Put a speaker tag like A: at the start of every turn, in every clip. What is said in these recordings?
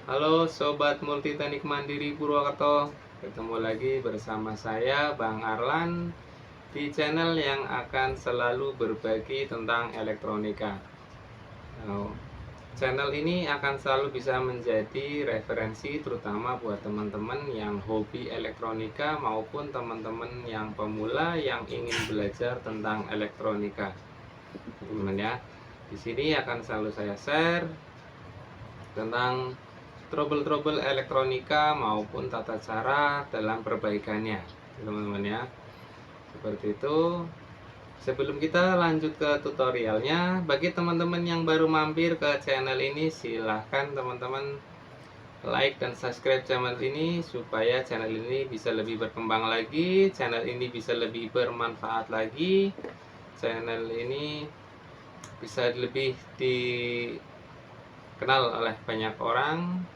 A: Halo Sobat Multiteknik Mandiri Purwokerto. Ketemu lagi bersama saya Bang Arlan di channel yang akan selalu berbagi tentang elektronika. Nah, channel ini akan selalu bisa menjadi referensi terutama buat teman-teman yang hobi elektronika maupun teman-teman yang pemula yang ingin belajar tentang elektronika. Teman-teman ya. Di sini akan selalu saya share tentang trouble-trouble elektronika maupun tata cara dalam perbaikannya, teman-teman ya. Seperti itu. Sebelum kita lanjut ke tutorialnya, bagi teman-teman yang baru mampir ke channel ini, silahkan teman-teman like dan subscribe channel ini supaya channel ini bisa lebih berkembang lagi, channel ini bisa lebih bermanfaat lagi, channel ini bisa lebih dikenal oleh banyak orang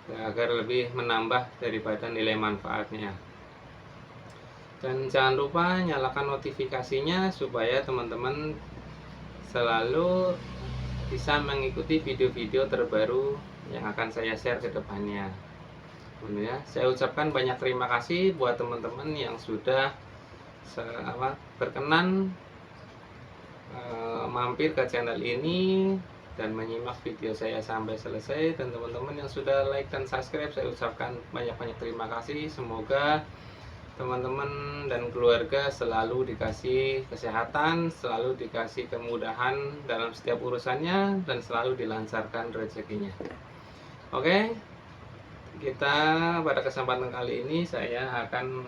A: agar lebih menambah daripada nilai manfaatnya. Dan jangan lupa nyalakan notifikasinya supaya teman-teman selalu bisa mengikuti video-video terbaru yang akan saya share ke depannya. Ya, saya ucapkan banyak terima kasih buat teman-teman yang sudah berkenan mampir ke channel ini dan menyimak video saya sampai selesai. Dan teman-teman yang sudah like dan subscribe, saya ucapkan banyak-banyak terima kasih. Semoga teman-teman dan keluarga selalu dikasih kesehatan, selalu dikasih kemudahan dalam setiap urusannya, dan selalu dilancarkan rezekinya. Oke, kita pada kesempatan kali ini saya akan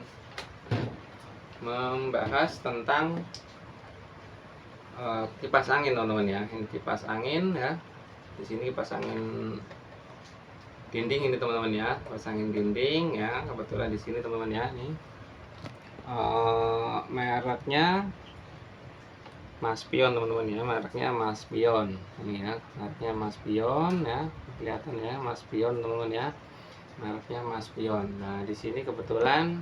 A: membahas tentang kipas angin, teman-teman ya. Ini kipas angin ya. Di sini kipas angin dinding ini, teman-teman ya. Kipas angin dinding ya. Kebetulan di sini, teman-teman ya. Nih mereknya Maspion, teman-teman ya. Mereknya Maspion. Ini ya, mereknya Maspion ya. Kelihatan ya, Maspion, teman-teman ya. Mereknya Maspion. Nah, di sini kebetulan,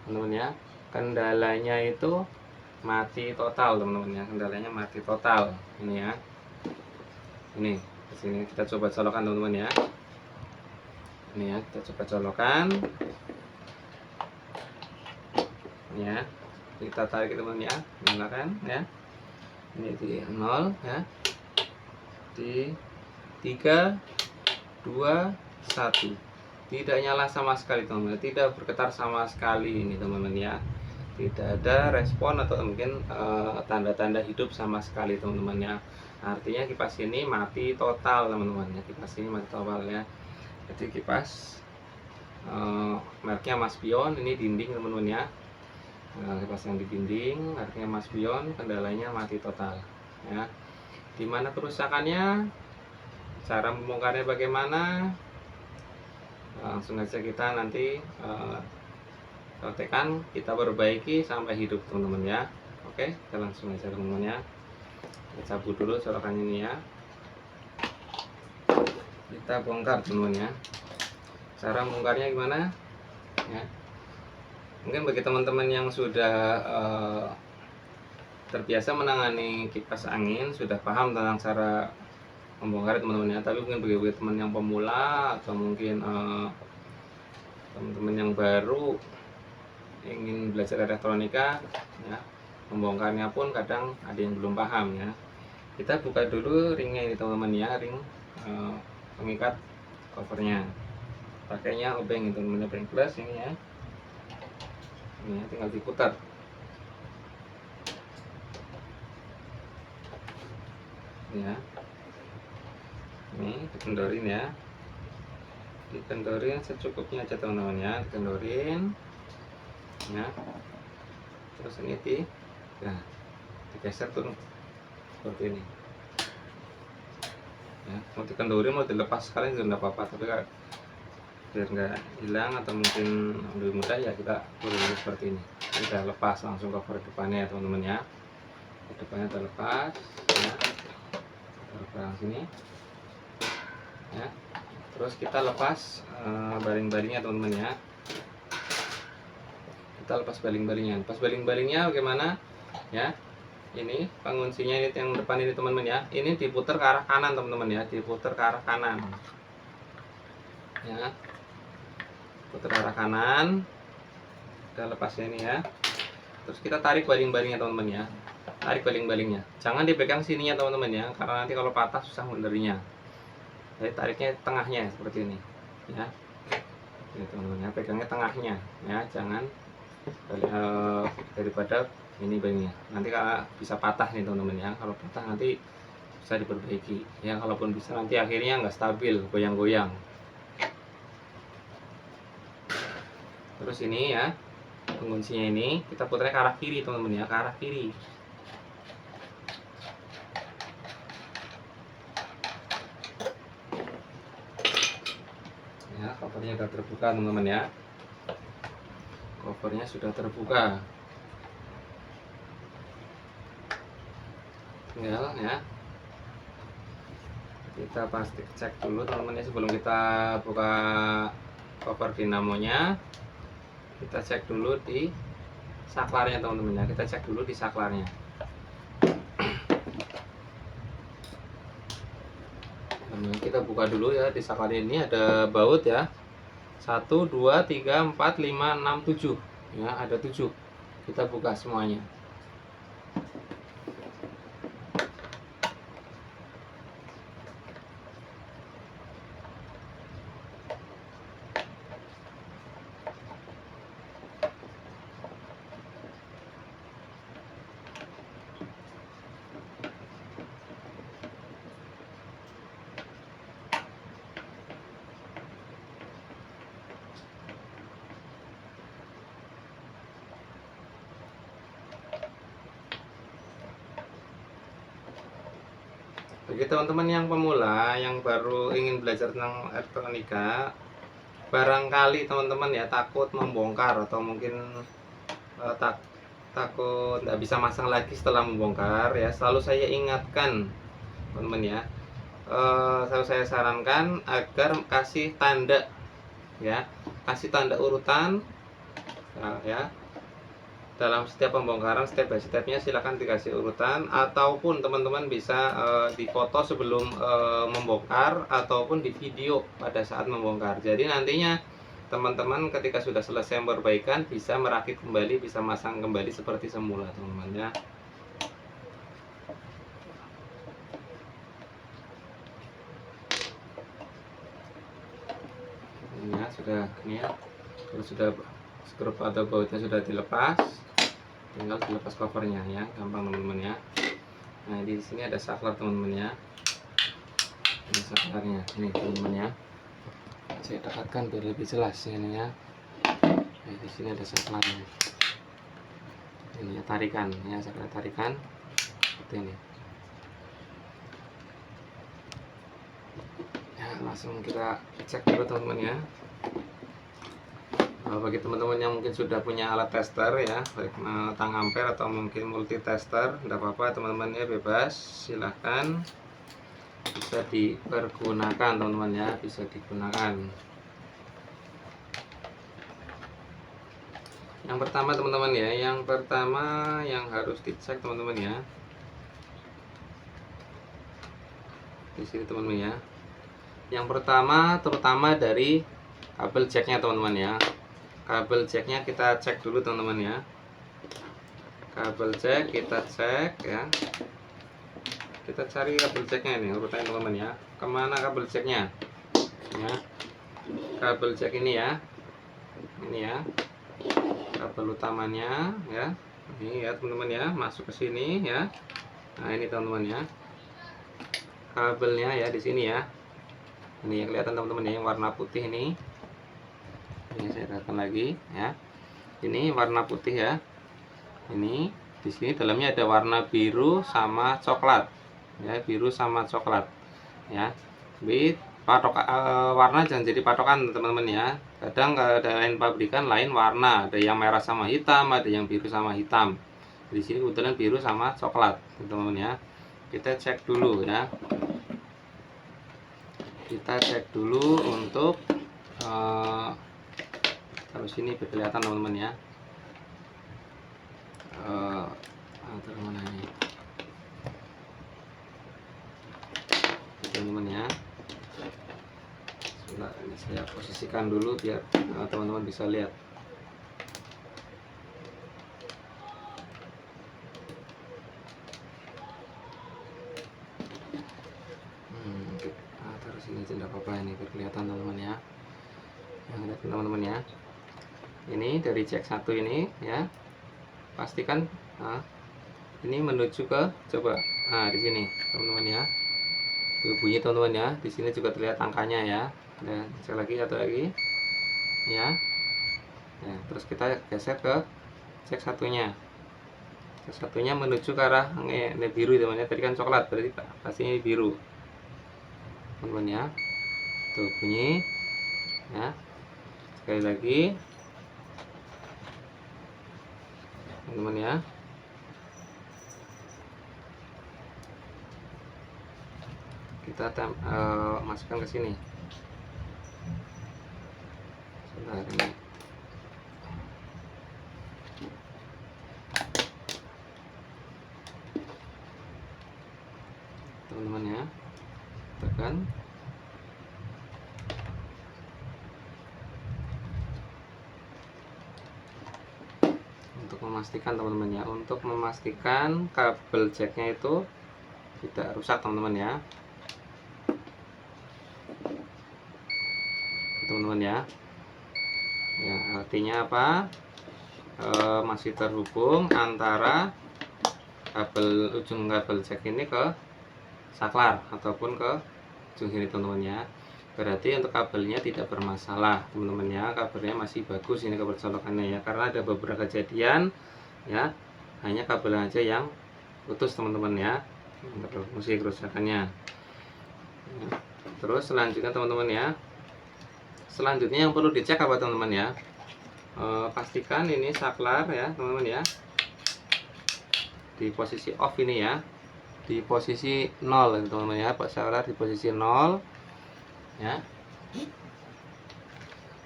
A: teman-teman ya, kendalanya itu mati total, teman-teman ya. Kendalanya mati total. Ini ya. Ini di sini kita coba colokan, teman-teman ya. Ini ya, kita coba colokan. Ini ya. Kita tarik, teman-teman ya. Nyalakan ya. Ini di 0 ya. Di 3 2 1. Tidak nyala sama sekali, teman-teman. Tidak bergetar sama sekali ini, teman-teman ya. Tidak ada respon atau mungkin tanda-tanda hidup sama sekali, teman-teman ya. Artinya kipas ini mati total, teman-teman ya. Kipas ini mati total ya. Jadi kipas mereknya Maspion, ini dinding, teman-teman ya. Kipas yang di dinding, artinya Maspion, kendalanya mati total ya. Dimana kerusakannya, cara membongkarnya bagaimana, langsung aja kita nanti praktekkan, kita perbaiki sampai hidup, teman-teman ya. Oke, kita langsung aja, teman-teman ya. Kita cabut dulu colokannya ini ya. Kita bongkar, teman-teman ya. Cara membongkarnya gimana ya? Mungkin bagi teman-teman yang sudah terbiasa menangani kipas angin, sudah paham tentang cara membongkar, teman-teman ya. Tapi mungkin bagi teman yang pemula atau mungkin teman-teman yang baru ingin belajar elektronika ya, membongkarnya pun kadang ada yang belum paham ya. Kita buka dulu ringnya ini, teman-teman ya, ring pengikat covernya. Pakainya obeng itu, teman-teman, obeng plus ini ya. Ini ya, tinggal diputar. Ya. Ini dikendorin ya. Dikendorin secukupnya aja, teman-teman ya. Dikendorin. Ya. Terus ini nah, digeser tuh seperti ini. Ya, mau dikendorin mau dilepas sekali juga enggak apa-apa, tapi kan biar nggak hilang atau mungkin lebih mudah ya kita turun seperti ini. Kita lepas langsung cover depannya ya, teman-teman ya. Depannya terlepas ya. Taruh sini ya. Terus kita lepas baling-balingnya, teman-teman ya. Kita lepas baling-balingnya. Lepas baling-balingnya bagaimana ya? Ini penguncinya ini yang depan ini, teman-teman ya. Ini diputar ke arah kanan, teman-teman ya. Diputar ke arah kanan. ya, putar arah kanan, kita lepasnya ini ya, terus kita tarik baling-balingnya teman-teman ya, tarik baling-balingnya, jangan dipegang sininya teman-teman ya, karena nanti kalau patah susah mundurnya. Jadi tariknya tengahnya seperti ini ya, ini teman-teman ya, pegangnya tengahnya ya, jangan daripada ini balingnya, nanti kalau bisa patah nih teman-teman ya, kalau patah nanti bisa diperbaiki ya, kalaupun bisa nanti akhirnya nggak stabil, goyang-goyang. Terus ini ya, penguncinya ini kita putarnya ke arah kiri teman-teman ya, ke arah kiri. Ya, covernya sudah terbuka teman-teman ya, covernya sudah terbuka. Tinggal ya, kita pasti cek dulu teman-teman ya, sebelum kita buka cover dinamonya, kita cek dulu di saklarnya teman-teman ya, kita cek dulu di saklarnya. Kita buka dulu ya, di saklar ini ada baut ya, 1, 2, 3, 4, 5, 6, 7 ya, ada 7. Kita buka semuanya. Bagi teman-teman yang pemula, yang baru ingin belajar tentang elektronika, barangkali teman-teman ya takut membongkar atau mungkin takut nggak bisa masang lagi setelah membongkar ya, selalu saya ingatkan teman-teman ya, selalu saya sarankan agar kasih tanda ya, kasih tanda urutan ya, dalam setiap pembongkaran step by stepnya silahkan dikasih urutan, ataupun teman-teman bisa difoto sebelum membongkar ataupun di video pada saat membongkar. Jadi nantinya teman-teman ketika sudah selesai perbaikan bisa merakit kembali, bisa masang kembali seperti semula teman-teman ya. Ini ya, sudah ini ya, terus sudah skrup atau bautnya sudah dilepas, tinggal dilepas covernya ya, gampang teman-teman ya. Nah di sini ada saklar teman-teman ya, ini saklarnya ini teman-teman ya, saya dekatkan biar lebih jelas ini ya. Nah, di sini ada saklarnya, ini ya, tarikan ya, saklar tarikan seperti ini ya. Langsung kita cek dulu teman-teman ya. Bagi teman-teman yang mungkin sudah punya alat tester ya, baik tang ampere atau mungkin multi tester, tidak apa-apa teman-teman ya, bebas, silahkan, bisa dipergunakan teman-teman ya, bisa digunakan. Yang pertama teman-teman ya, yang pertama yang harus dicek teman-teman ya, di sini teman-teman ya. Yang pertama terutama dari kabel jacknya teman-teman ya, kabel jacknya kita cek dulu teman-teman ya, kabel jack kita cek ya, kita cari kabel jacknya ini urutannya teman-teman ya, kemana kabel jacknya ya, kabel jack ini ya, ini ya kabel utamanya ya, ini ya teman-teman ya, masuk ke sini ya. Nah ini teman-teman ya, kabelnya ya di sini ya, ini yang kelihatan teman-teman ya, yang warna putih ini saya datang lagi ya, ini warna putih ya, ini di sini dalamnya ada warna biru sama coklat ya, biru sama coklat ya. Warna jangan jadi patokan teman-teman ya, kadang ada lain pabrikan lain warna, ada yang merah sama hitam, ada yang biru sama hitam. Di sini kebetulan biru sama coklat teman-teman ya. Kita cek dulu ya, kita cek dulu untuk terus ini kelihatan teman-teman ya, terus mana ini teman-teman ya, Nah, ini saya posisikan dulu biar teman-teman bisa lihat. Terus ini tidak apa-apa, ini biar kelihatan teman-teman ya. Yang lihat teman-teman ya. Ini dari jack 1 ini ya. Pastikan ini menuju ke, coba, di sini teman-teman ya. Tuh bunyi teman-teman ya. Di sini juga terlihat angkanya ya. Dan sekali lagi, satu lagi ya. Nah, terus kita geser ke jack satunya. Jack satunya menuju ke arah ini biru teman-teman ya. Tadi kan coklat, berarti pastinya biru teman-teman ya. Tuh bunyi ya. Sekali lagi teman-teman ya. Kita masukkan ke sini. Sebentar ini. Teman-teman ya. Tekan. Untuk memastikan teman-teman ya, untuk memastikan kabel jacknya itu tidak rusak teman-teman ya. Teman-teman ya. Ya, artinya apa? Masih terhubung antara ujung kabel jack ini ke saklar ataupun ke ujung sini teman-teman ya. Berarti untuk kabelnya tidak bermasalah teman-teman ya, kabelnya masih bagus ini kabel colokannya ya, karena ada beberapa kejadian ya, hanya kabel aja yang putus teman-teman ya, musik kerusakannya ya. Terus selanjutnya teman-teman ya, selanjutnya yang perlu dicek apa teman-teman ya, pastikan ini saklar ya teman-teman ya, di posisi off ini ya, di posisi 0 teman-teman ya, saklar di posisi 0 ya.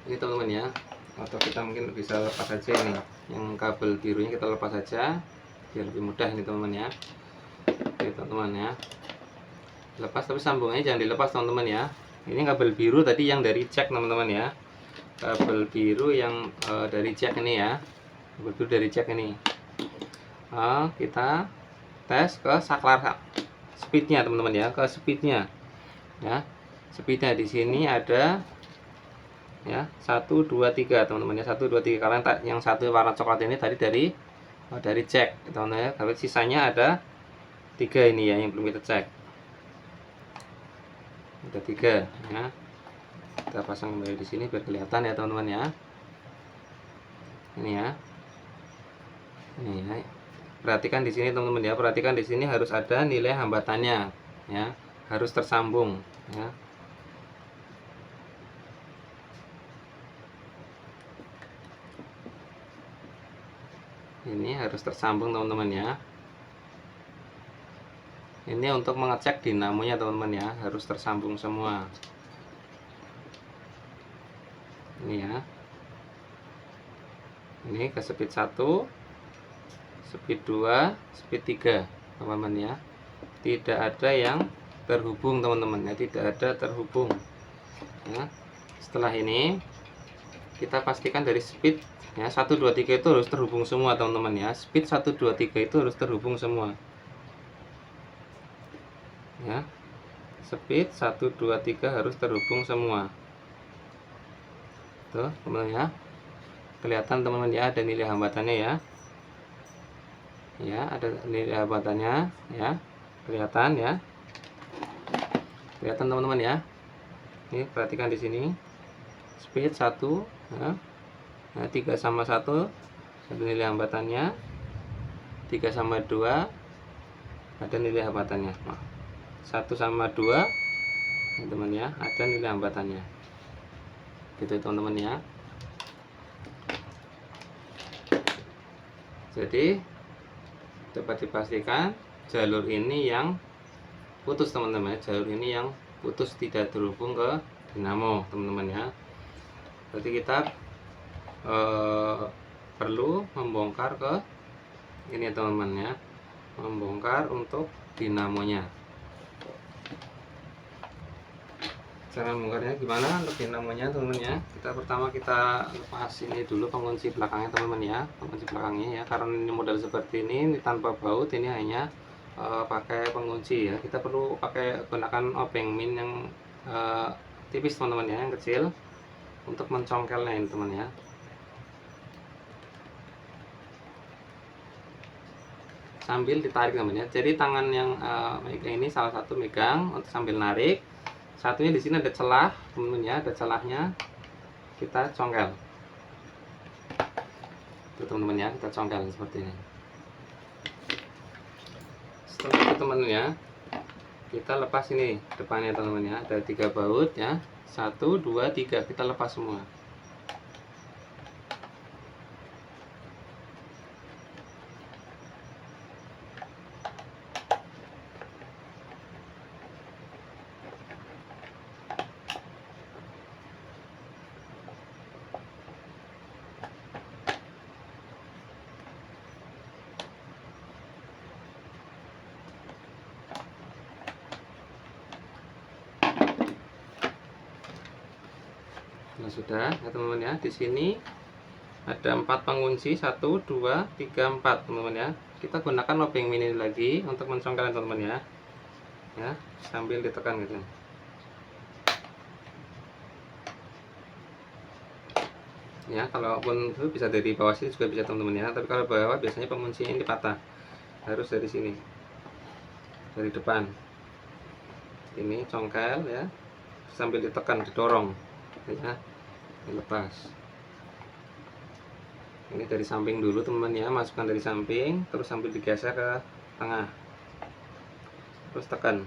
A: Ini teman-teman ya, atau kita mungkin bisa lepas saja ini, yang kabel birunya kita lepas saja biar lebih mudah ini teman-teman ya. Oke teman-teman ya, lepas tapi sambungannya jangan dilepas teman-teman ya. Ini kabel biru tadi yang dari jack teman-teman ya, kabel biru yang dari jack ini ya, kabel biru dari jack ini. Kita tes ke saklar speednya teman-teman ya, ke speednya ya. Speednya di sini ada ya 1 2 3 teman-teman ya, 1 2 3, karena yang satu warna coklat ini tadi dari jack teman-teman ya. Kalau sisanya ada 3 ini ya yang belum kita cek, ada 3 ya. Kita pasang kembali di sini biar kelihatan ya teman-teman ya. Ini ya, ini ya. Perhatikan di sini teman-teman ya, perhatikan di sini harus ada nilai hambatannya ya, harus tersambung ya. Ini harus tersambung teman-teman ya. Ini untuk mengecek dinamonya teman-teman ya, harus tersambung semua. Ini ya. Ini ke speed 1, speed 2, speed 3 teman-teman ya. Tidak ada yang terhubung teman-teman ya, tidak ada terhubung ya. Setelah ini kita pastikan dari speed ya 1 2 3 itu harus terhubung semua teman-teman ya. Speed 1 2 3 itu harus terhubung semua ya. Speed 1 2 3 harus terhubung semua. Tuh teman-teman ya, kelihatan teman-teman ya, ada nilai hambatannya ya. Ya, ada nilai hambatannya ya, kelihatan ya, kelihatan teman-teman ya. Ini perhatikan di sini speed 1 ya. Nah, 3 sama 1 ada nilai hambatannya, 3 sama 2 ada nilai hambatannya. 1 sama 2 teman-teman ya, ada nilai hambatannya gitu teman-teman ya. Jadi dapat dipastikan jalur ini yang putus teman-teman, jalur ini yang putus, tidak terhubung ke dinamo teman-teman ya. Berarti kita perlu membongkar ke ini teman-teman ya, membongkar untuk dinamonya. Cara membongkarnya gimana untuk dinamonya teman-teman ya. Pertama kita lepas ini dulu pengunci belakangnya teman-teman ya, pengunci belakangnya ya, karena ini model seperti ini tanpa baut, ini hanya pakai pengunci ya. Kita perlu gunakan obeng min yang tipis teman-teman ya, yang kecil, untuk mencongkelnya ini teman ya. Sambil ditarik teman ya. Jadi tangan yang megang ini salah satu megang untuk sambil narik. Satunya di sini ada celah teman-teman ya, ada celahnya. Kita congkel. Itu teman-teman ya, kita congkel seperti ini. Setelah itu teman-teman ya, kita lepas ini depannya teman-teman ya. Ada 3 baut ya. 1 2 3 kita lepas semua. Nah, sudah ya teman-teman ya. Di sini ada 4 pengunci, 1 2 3 4 teman-teman ya. Kita gunakan obeng mini lagi untuk mencongkelkan teman-teman ya. Ya, sambil ditekan gitu. Ya, kalaupun itu bisa dari bawah sini juga bisa teman-teman ya. Tapi kalau bawah biasanya pengunci ini patah. Harus dari sini. Dari depan. Ini congkel ya. Sambil ditekan, didorong. Ya. Lepas. Ini dari samping dulu teman-teman ya, masukkan dari samping, terus sambil digeser ke tengah, terus tekan.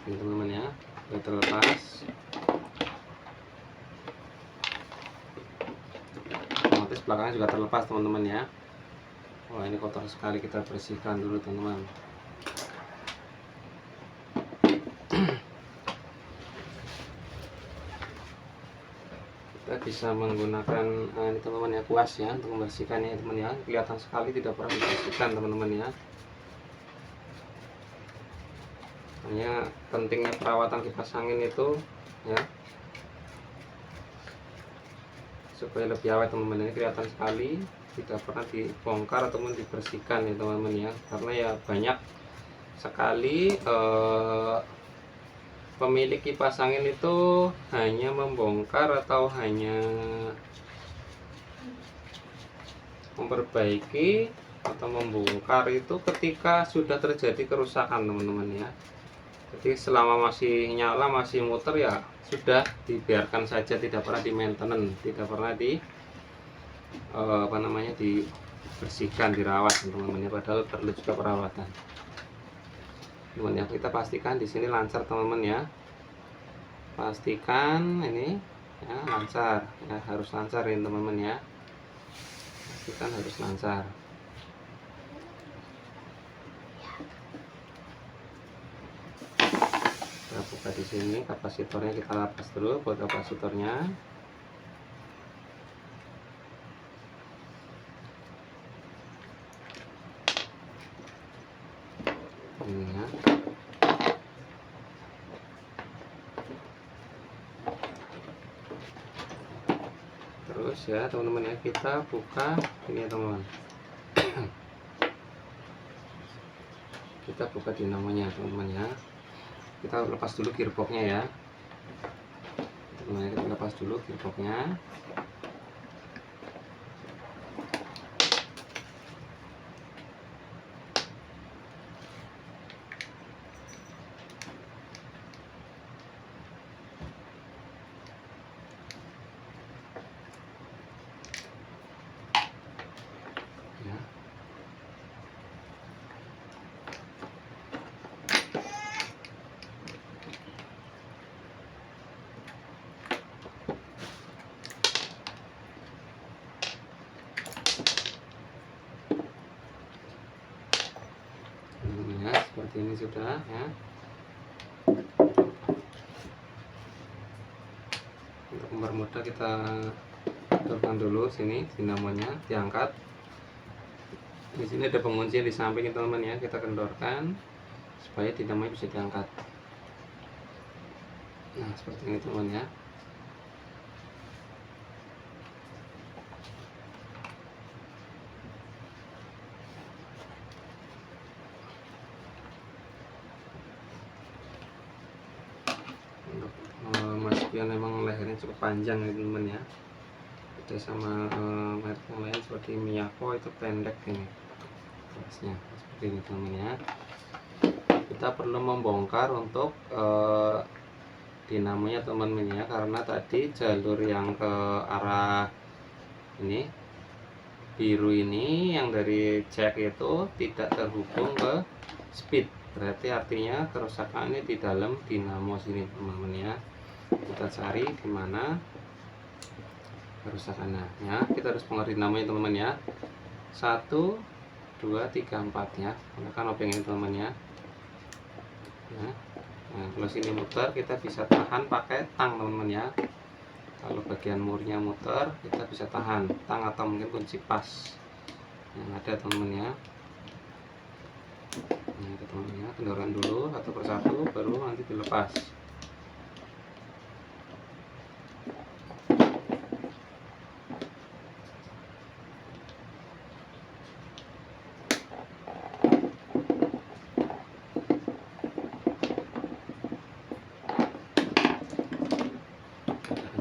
A: Ini teman-teman ya, sudah terlepas. Otomatis belakangnya juga terlepas teman-teman ya. Wah, ini kotor sekali, kita bersihkan dulu teman-teman. Kita bisa menggunakan ini teman-teman ya, kuas ya, untuk membersihkan ya teman ya. Kelihatan sekali tidak pernah dibersihkan teman-teman ya. Hanya pentingnya perawatan kipas angin itu ya, supaya lebih awet teman-teman. Ini kelihatan sekali tidak pernah dibongkar ataupun dibersihkan ya teman-teman ya, karena ya banyak sekali pemilik kipas angin itu hanya membongkar atau hanya memperbaiki atau membongkar itu ketika sudah terjadi kerusakan teman-teman ya. Jadi selama masih nyala, masih muter ya sudah dibiarkan saja, tidak pernah di maintenance, tidak pernah dibersihkan, dirawat teman-teman ya, padahal perlu juga perawatan. Teman ya, kita pastikan di sini lancar teman-teman ya. Pastikan ini ya lancar, ya harus lancar ini teman-teman ya. Pastikan harus lancar. Kita buka di sini kapasitornya, kita lepas dulu buat kapasitornya. Ini ya. Terus ya teman-teman ya, kita buka ini ya teman-teman. Kita buka dinamonya teman-teman ya. Kita lepas dulu gearboxnya ya teman-teman, kita lepas dulu gearboxnya. seperti ini sudah ya. Untuk mempermudah kita kendorkan dulu sini dinamonya, diangkat. Di sini ada pengunci di samping teman-teman ya, kita kendorkan supaya dinamonya bisa diangkat. Nah seperti ini teman ya. Untuk masukin memang lehernya cukup panjang ya teman-teman ya. Beda sama merek yang lain seperti Miyako, itu pendek ini kerasnya. Seperti ini teman-teman ya. Kita perlu membongkar untuk dinamonya teman-teman ya, karena tadi jalur yang ke arah ini biru ini yang dari cek itu tidak terhubung ke speed, berarti artinya kerusakan ini di dalam dinamo sini teman-teman ya. Kita cari di mana kerusakannya ya. Kita harus mengerti namanya teman-teman ya. 1 2 3 4 ya. Gunakan obeng ini teman-teman ya. Nah, kalau sini muter kita bisa tahan pakai tang teman-teman ya. Kalau bagian murnya muter kita bisa tahan tang atau mungkin kunci pas yang ada teman-teman ya. Nah, teman-teman ya, kendorkan dulu satu persatu baru nanti dilepas.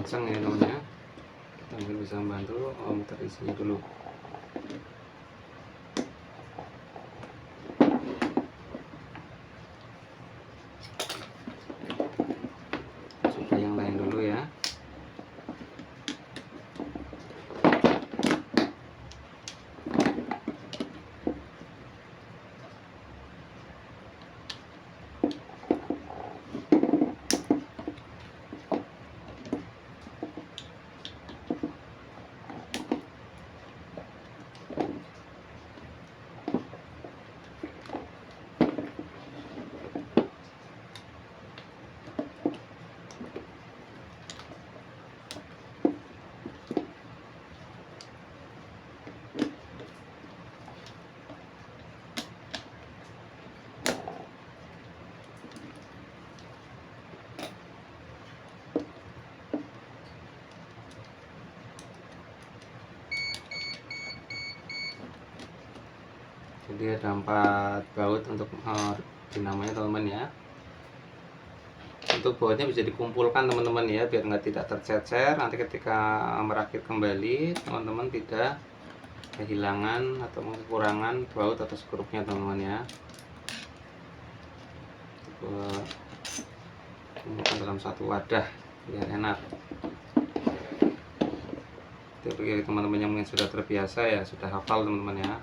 A: Kencang ya teman-teman ya. Kita mungkin bisa membantu muter isinya dulu. Coba yang lain dulu ya. Jadi ada 4 baut untuk dinamanya teman-teman ya. Untuk bautnya bisa dikumpulkan teman-teman ya, biar tidak tercecer. Nanti ketika merakit kembali teman-teman tidak kehilangan atau kekurangan baut atau skrupnya teman-teman ya. Kumpulkan dalam satu wadah biar enak. Itu bagi teman-teman yang mungkin sudah terbiasa ya, sudah hafal teman-teman ya.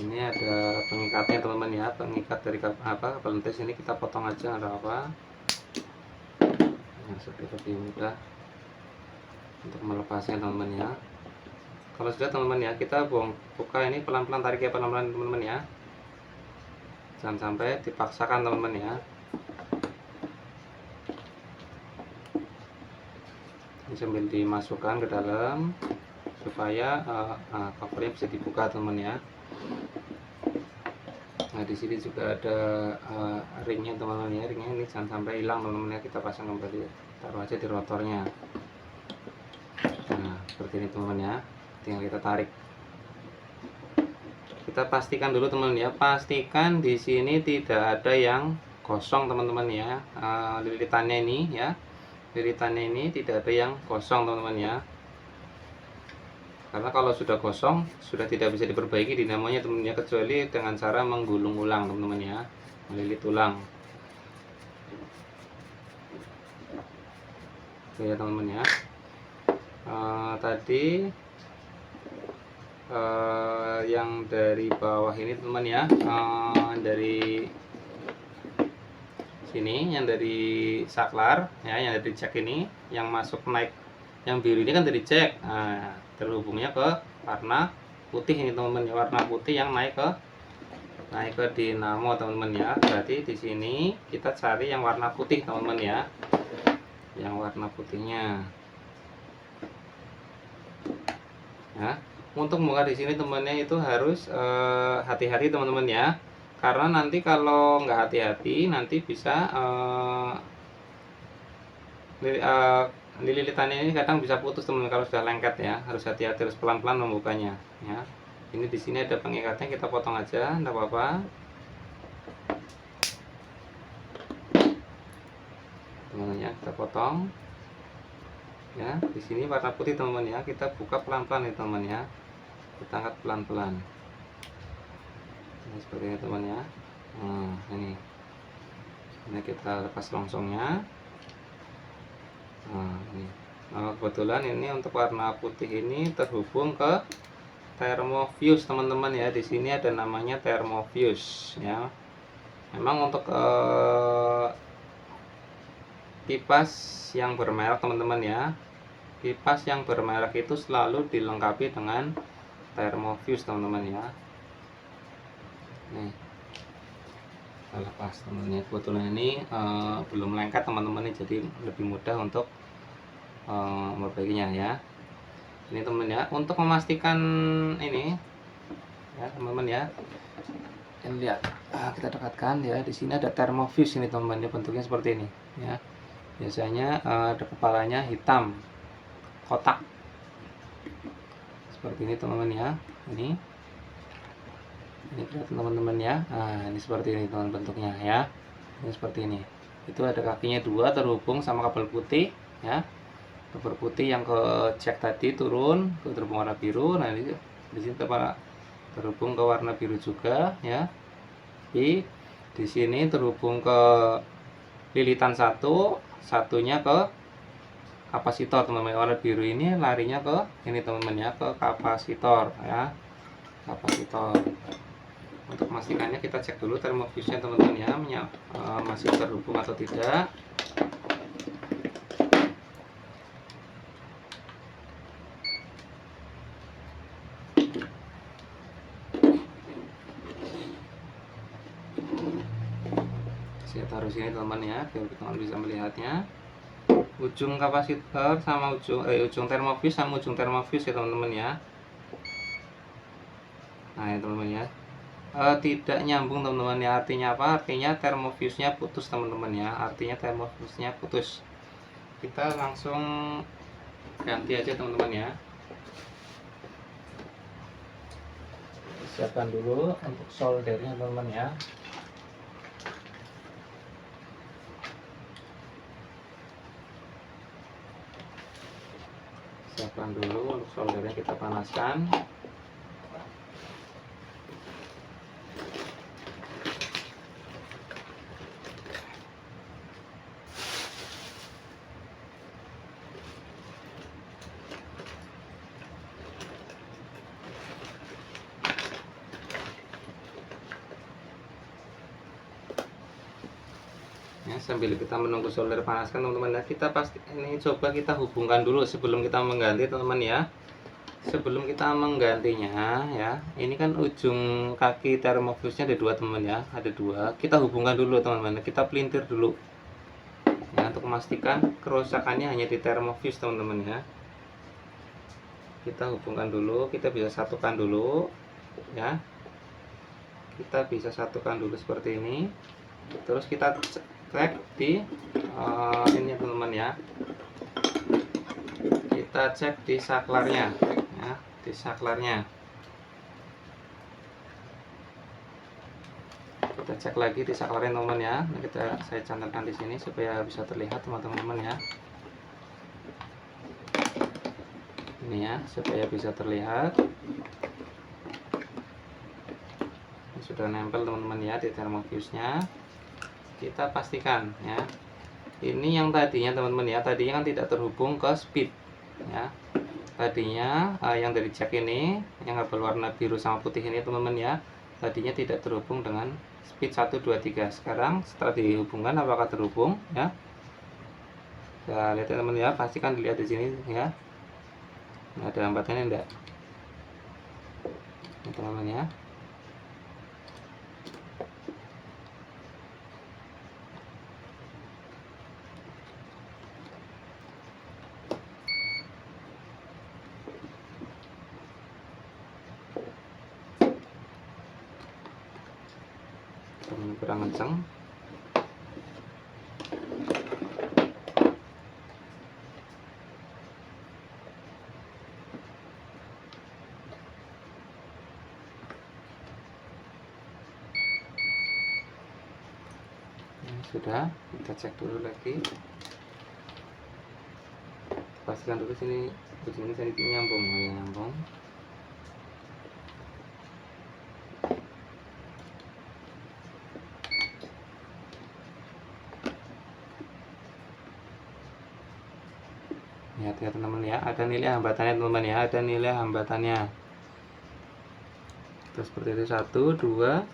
A: Ini ada pengikatnya teman-teman ya, pengikat dari kabel lentis ini kita potong aja, ada apa nah, supaya lebih mudah untuk melepasnya teman-teman ya. Kalau sudah teman-teman ya, kita buka ini pelan-pelan, tarik ya pelan-pelan teman-teman ya, jangan sampai dipaksakan teman-teman ya. Ini sambil dimasukkan ke dalam supaya covernya bisa dibuka teman-teman ya. Nah di sini juga ada ringnya teman-teman ya, ringnya ini jangan sampai hilang teman-teman ya, kita pasang kembali, taruh aja di rotornya. Nah seperti ini teman-teman ya, tinggal kita tarik. Kita pastikan dulu teman-teman ya, pastikan di sini tidak ada yang kosong teman-teman ya. Lilitannya ini ya, lilitannya ini tidak ada yang kosong teman-teman ya. Karena kalau sudah kosong sudah tidak bisa diperbaiki dinamonya teman-teman ya, kecuali dengan cara menggulung ulang teman-teman ya. melilit tulang. Oke ya teman-teman ya. Tadi yang dari bawah ini teman ya, dari sini yang dari saklar ya, yang dari jack ini yang masuk naik, yang biru ini kan dari jack. Nah, terhubungnya ke warna putih ini teman-teman ya, warna putih yang naik ke dinamo teman-teman ya. Berarti di sini kita cari yang warna putih teman-teman ya, yang warna putihnya ya. Untuk buka di sini temannya itu harus hati-hati teman-teman ya, karena nanti kalau nggak hati-hati nanti bisa lilitannya ini kadang bisa putus teman-teman kalau sudah lengket ya. Harus hati-hati, harus pelan-pelan membukanya ya. Ini di sini ada pengikatnya, kita potong aja, enggak apa-apa teman-teman ya, kita potong ya. Di sini warna putih teman-teman ya, kita buka pelan-pelan ya teman-teman ya, kita angkat pelan-pelan. Ini seperti ini teman ya. Nah, ini kita lepas longsongnya. Nah, kebetulan ini untuk warna putih ini terhubung ke thermofuse teman-teman ya. Di sini ada namanya thermofuse ya. Memang untuk kipas yang bermerek teman-teman ya, kipas yang bermerek itu selalu dilengkapi dengan thermofuse teman-teman ya. Nih, kita lepas teman-teman ya. Kebetulan ini belum lengket teman-teman, jadi lebih mudah untuk memperbaikinya ya. Ini teman ya, untuk memastikan ini ya teman-teman ya. Ini lihat, kita dekatkan ya. Di sini ada thermofuse ini teman-teman ya, bentuknya seperti ini ya. Biasanya ada kepalanya hitam kotak seperti ini teman-teman ya. Ini kelihatan teman-teman ya. Nah, ini seperti ini teman bentuknya ya. Ini seperti ini. Itu ada kakinya dua terhubung sama kabel putih ya. Kabel putih yang ke jack tadi turun ke terhubung warna biru. Nah, ini di sini terhubung ke warna biru juga ya. Di sini terhubung ke lilitan satunya ke kapasitor teman-teman. Warna biru ini larinya ke ini teman-teman ya, ke kapasitor ya. Kapasitor. Untuk memastikannya kita cek dulu thermofuse-nya teman-teman ya, masih terhubung atau tidak. Saya taruh sini teman-teman ya, biar teman bisa melihatnya. Ujung kapasitor sama ujung thermofuse sama ujung thermofuse ya teman-teman ya. Nah ya teman-teman ya, tidak nyambung teman-teman ya. Artinya apa? Artinya thermofuse-nya putus teman-teman ya. Artinya thermofuse-nya putus. Kita langsung ganti aja teman-teman ya. Siapkan dulu untuk soldernya teman-teman ya. Siapkan dulu untuk soldernya, kita panaskan. Ya, sambil kita menunggu solder panaskan teman-teman ya, kita pasti ini coba kita hubungkan dulu sebelum kita mengganti teman-teman ya. Sebelum kita menggantinya ya, ini kan ujung kaki thermofuse-nya ada dua teman ya, ada dua. Kita hubungkan dulu teman-teman, kita pelintir dulu ya, untuk memastikan kerusakannya hanya di thermofuse teman-teman ya. Kita hubungkan dulu, kita bisa satukan dulu ya. Kita bisa satukan dulu seperti ini. Terus kita cek di ini teman-teman ya. Kita cek di saklarnya ya, di saklarnya. Kita cek lagi di saklarnya teman-teman ya. Nah, saya cantumkan di sini supaya bisa terlihat teman-teman ya. Ini ya, supaya bisa terlihat. Ini sudah nempel teman-teman ya di thermofuse-nya. kita pastikan ya. Ini yang tadinya teman-teman ya, tadinya kan tidak terhubung ke speed ya. Tadinya yang dari jack ini yang kabel warna biru sama putih ini teman-teman ya, tadinya tidak terhubung dengan speed 1 2 3. Sekarang setelah dihubungkan apakah terhubung ya? Kita lihat teman-teman ya, pastikan dilihat di sini ya. Ada hambatannya enggak? Teman-teman ya. Kurang kencang. Sudah, kita cek dulu lagi, pastikan dulu sini ujungnya sedikit nyambung ya, nyambung. Lihat ya teman-teman ya, ada nilai hambatannya teman-teman ya, ada nilai hambatannya. Terus seperti itu, 1 2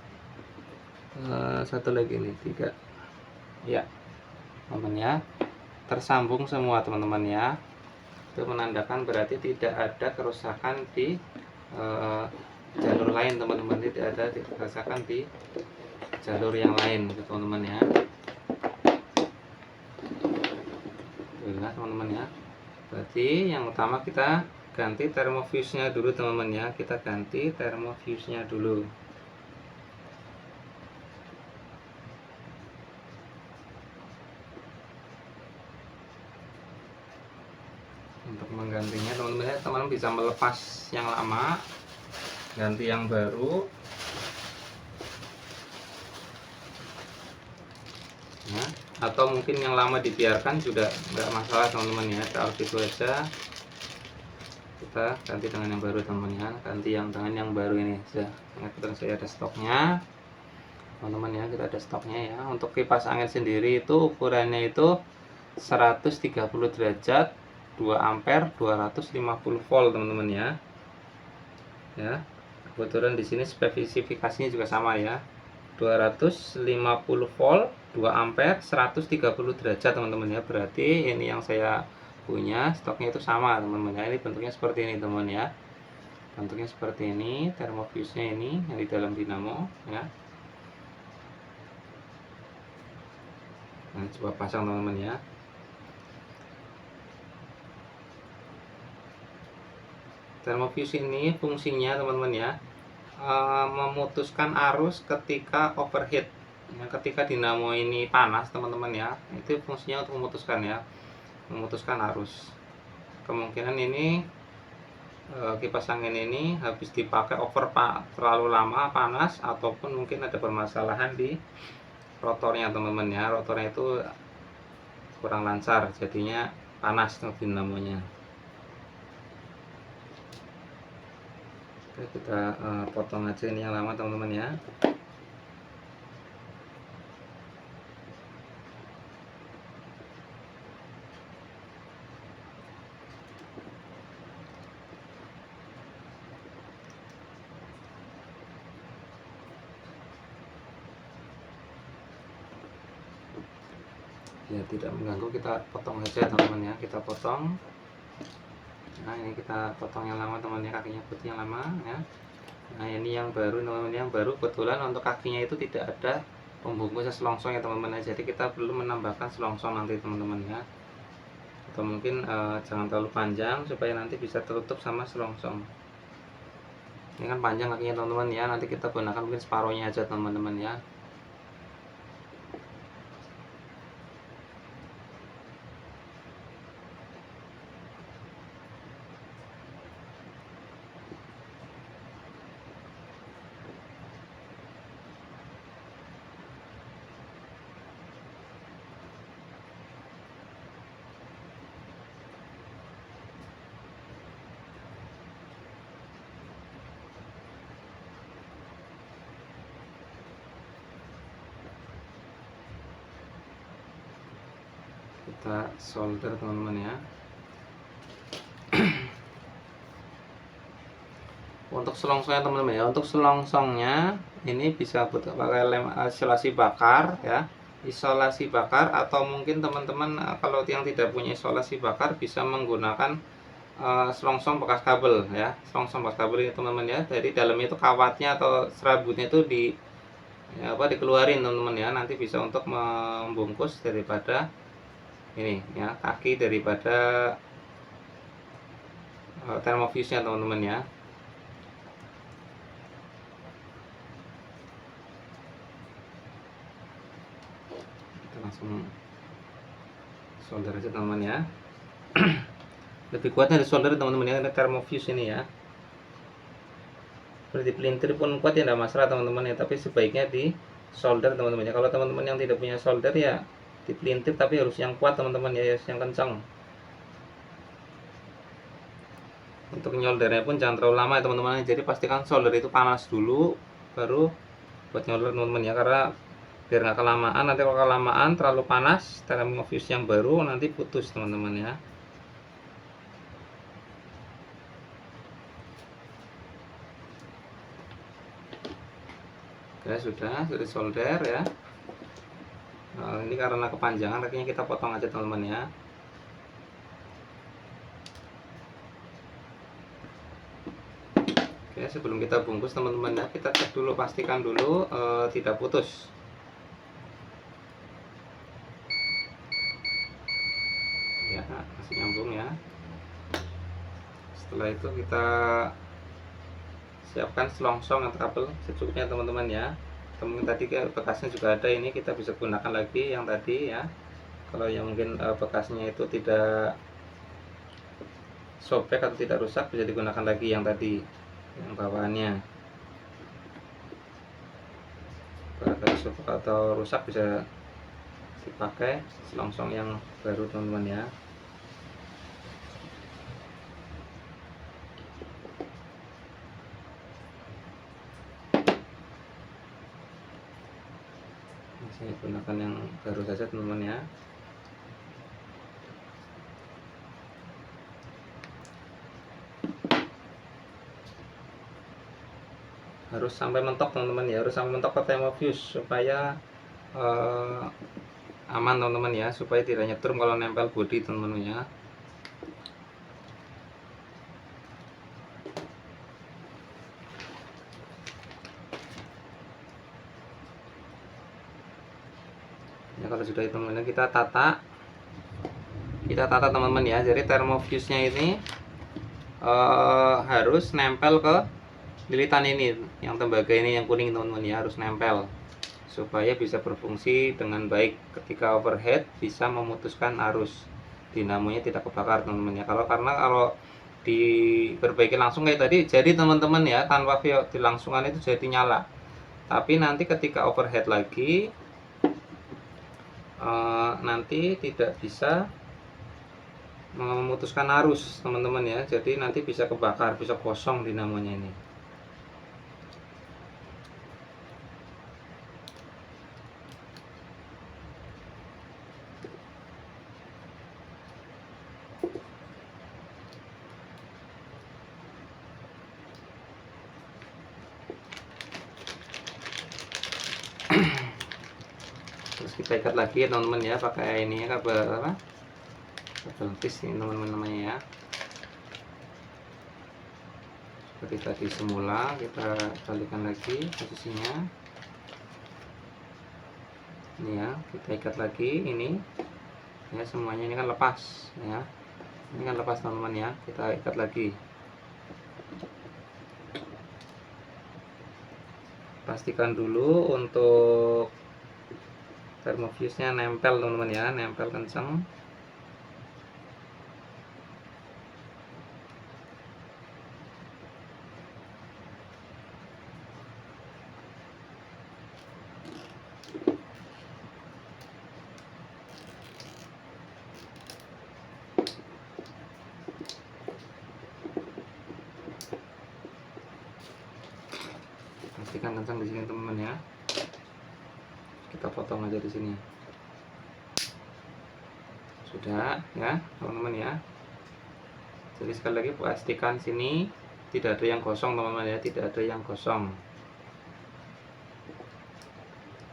A: satu lagi nih, 3 ya teman-teman ya, tersambung semua teman-teman ya. Itu menandakan berarti tidak ada kerusakan di jalur lain teman-teman, tidak ada kerusakan di jalur yang lain gitu teman-teman ya. Nah teman-teman ya, berarti yang utama kita ganti thermofuse-nya dulu teman-teman ya, kita ganti thermofuse-nya dulu. Untuk menggantinya teman-teman ya, teman-teman bisa melepas yang lama, ganti yang baru ya, atau mungkin yang lama dibiarkan juga nggak masalah teman-teman ya. Kalau gitu aja kita ganti dengan yang baru teman-teman ya, ganti yang dengan yang baru ini sudah. Kebetulan saya ada stoknya teman-teman ya, kita ada stoknya ya. Untuk kipas angin sendiri itu ukurannya itu 130 derajat, 2 ampere, 250 volt teman-teman ya. Ya, kebetulan di sini spesifikasinya juga sama ya, 250 volt, 2 ampere, 130 derajat teman-teman ya. Berarti ini yang saya punya stoknya itu sama teman-teman ya. Ini bentuknya seperti ini teman-teman ya, bentuknya seperti ini, thermofuse-nya ini yang di dalam dinamo ya. Nah, coba pasang teman-teman ya. Thermofuse ini fungsinya teman-teman ya, memutuskan arus ketika overheat ya, ketika dinamo ini panas teman-teman ya. Itu fungsinya untuk memutuskan ya, memutuskan arus. Kemungkinan ini kipas angin ini habis dipakai terlalu lama panas, ataupun mungkin ada permasalahan di rotornya teman-teman ya. Rotornya itu kurang lancar, jadinya panas dinamonya. Oke, kita potong aja ini yang lama teman-teman ya. Ya, tidak mengganggu, kita potong aja teman-teman ya, kita potong. Nah, ini kita potong yang lama teman-teman ya, kakinya putih yang lama ya. Nah, ini yang baru teman-teman, yang baru kebetulan untuk kakinya itu tidak ada pembungkusnya selongsong ya teman-teman ya. Jadi kita perlu menambahkan selongsong nanti teman-teman ya, atau mungkin jangan terlalu panjang supaya nanti bisa tertutup sama selongsong. Ini kan panjang kakinya teman-teman ya, nanti kita gunakan mungkin separohnya aja teman-teman ya. kita solder teman-teman ya. Untuk selongsongnya teman-teman ya, untuk selongsongnya ini bisa pakai lem isolasi bakar ya, isolasi bakar, atau mungkin teman-teman kalau yang tidak punya isolasi bakar bisa menggunakan selongsong bekas kabel ya. Selongsong bekas kabel ini teman-teman ya, dari dalamnya itu kawatnya atau serabutnya itu dikeluarin teman-teman ya, nanti bisa untuk membungkus daripada ini ya, kaki daripada thermofuse-nya teman-teman ya. Kita langsung solder aja teman-teman ya. Lebih kuatnya di solder teman-teman ya, ada thermofuse ini ya. Seperti pelintir pun kuat ya, tidak masalah teman-teman ya, tapi sebaiknya di solder teman-teman ya. Kalau teman-teman yang tidak punya solder ya di pelintir, tapi harus yang kuat teman-teman ya, yang kencang. Untuk nyoldernya pun jangan terlalu lama ya teman-teman, jadi pastikan solder itu panas dulu baru buat nyolder teman-teman ya, karena biar nggak kelamaan. Nanti kalau kelamaan terlalu panas, thermofuse yang baru nanti putus teman-teman ya. Oke, sudah solder ya. Nah, ini karena kepanjangan kakinya kita potong aja teman-teman ya. Oke, sebelum kita bungkus teman-teman ya, kita cek dulu, pastikan dulu tidak putus. Ya, masih nyambung ya. Setelah itu kita siapkan selongsong atau kabel secukupnya teman-teman ya. Teman tadi bekasnya juga ada, ini kita bisa gunakan lagi yang tadi ya. Kalau yang mungkin bekasnya itu tidak sobek atau tidak rusak, bisa digunakan lagi yang tadi, yang bawaannya. Kalau sobek atau rusak bisa dipakai selongsong yang baru teman-teman ya. Saya gunakan yang baru saja teman-teman ya. Harus sampai mentok teman-teman ya, harus sampai mentok ke thermofuse supaya aman teman-teman ya, supaya tidak nyetrum kalau nempel bodi teman-teman ya. Ya, kalau sudah itu teman-teman kita tata teman-teman ya. Jadi thermofuse-nya ini harus nempel ke lilitan ini, yang tembaga ini yang kuning teman-teman ya, harus nempel supaya bisa berfungsi dengan baik. Ketika overhead bisa memutuskan arus, dinamonya tidak kebakar teman-teman ya. Karena kalau diperbaiki langsung kayak tadi jadi teman-teman ya, tanpa VOC langsungan itu jadi nyala, tapi nanti ketika overhead lagi nanti tidak bisa memutuskan arus teman-teman ya, jadi nanti bisa kebakar, bisa kosong dinamonya ini. Terus kita ikat lagi ya teman-teman ya, pakai ini ya, kabel apa, kabel tis ini teman-teman namanya ya. Seperti tadi semula, kita balikan lagi posisinya ini ya, kita ikat lagi ini ya, semuanya ini kan lepas ya, ini kan lepas teman-teman ya, kita ikat lagi. Pastikan dulu untuk thermofuse-nya nempel teman-teman ya, nempel kencang. Pastikan kencang di sini teman-teman ya. Kita potong aja di sini. Sudah ya teman-teman ya. Jadi sekali lagi pastikan sini tidak ada yang kosong teman-teman ya, tidak ada yang kosong.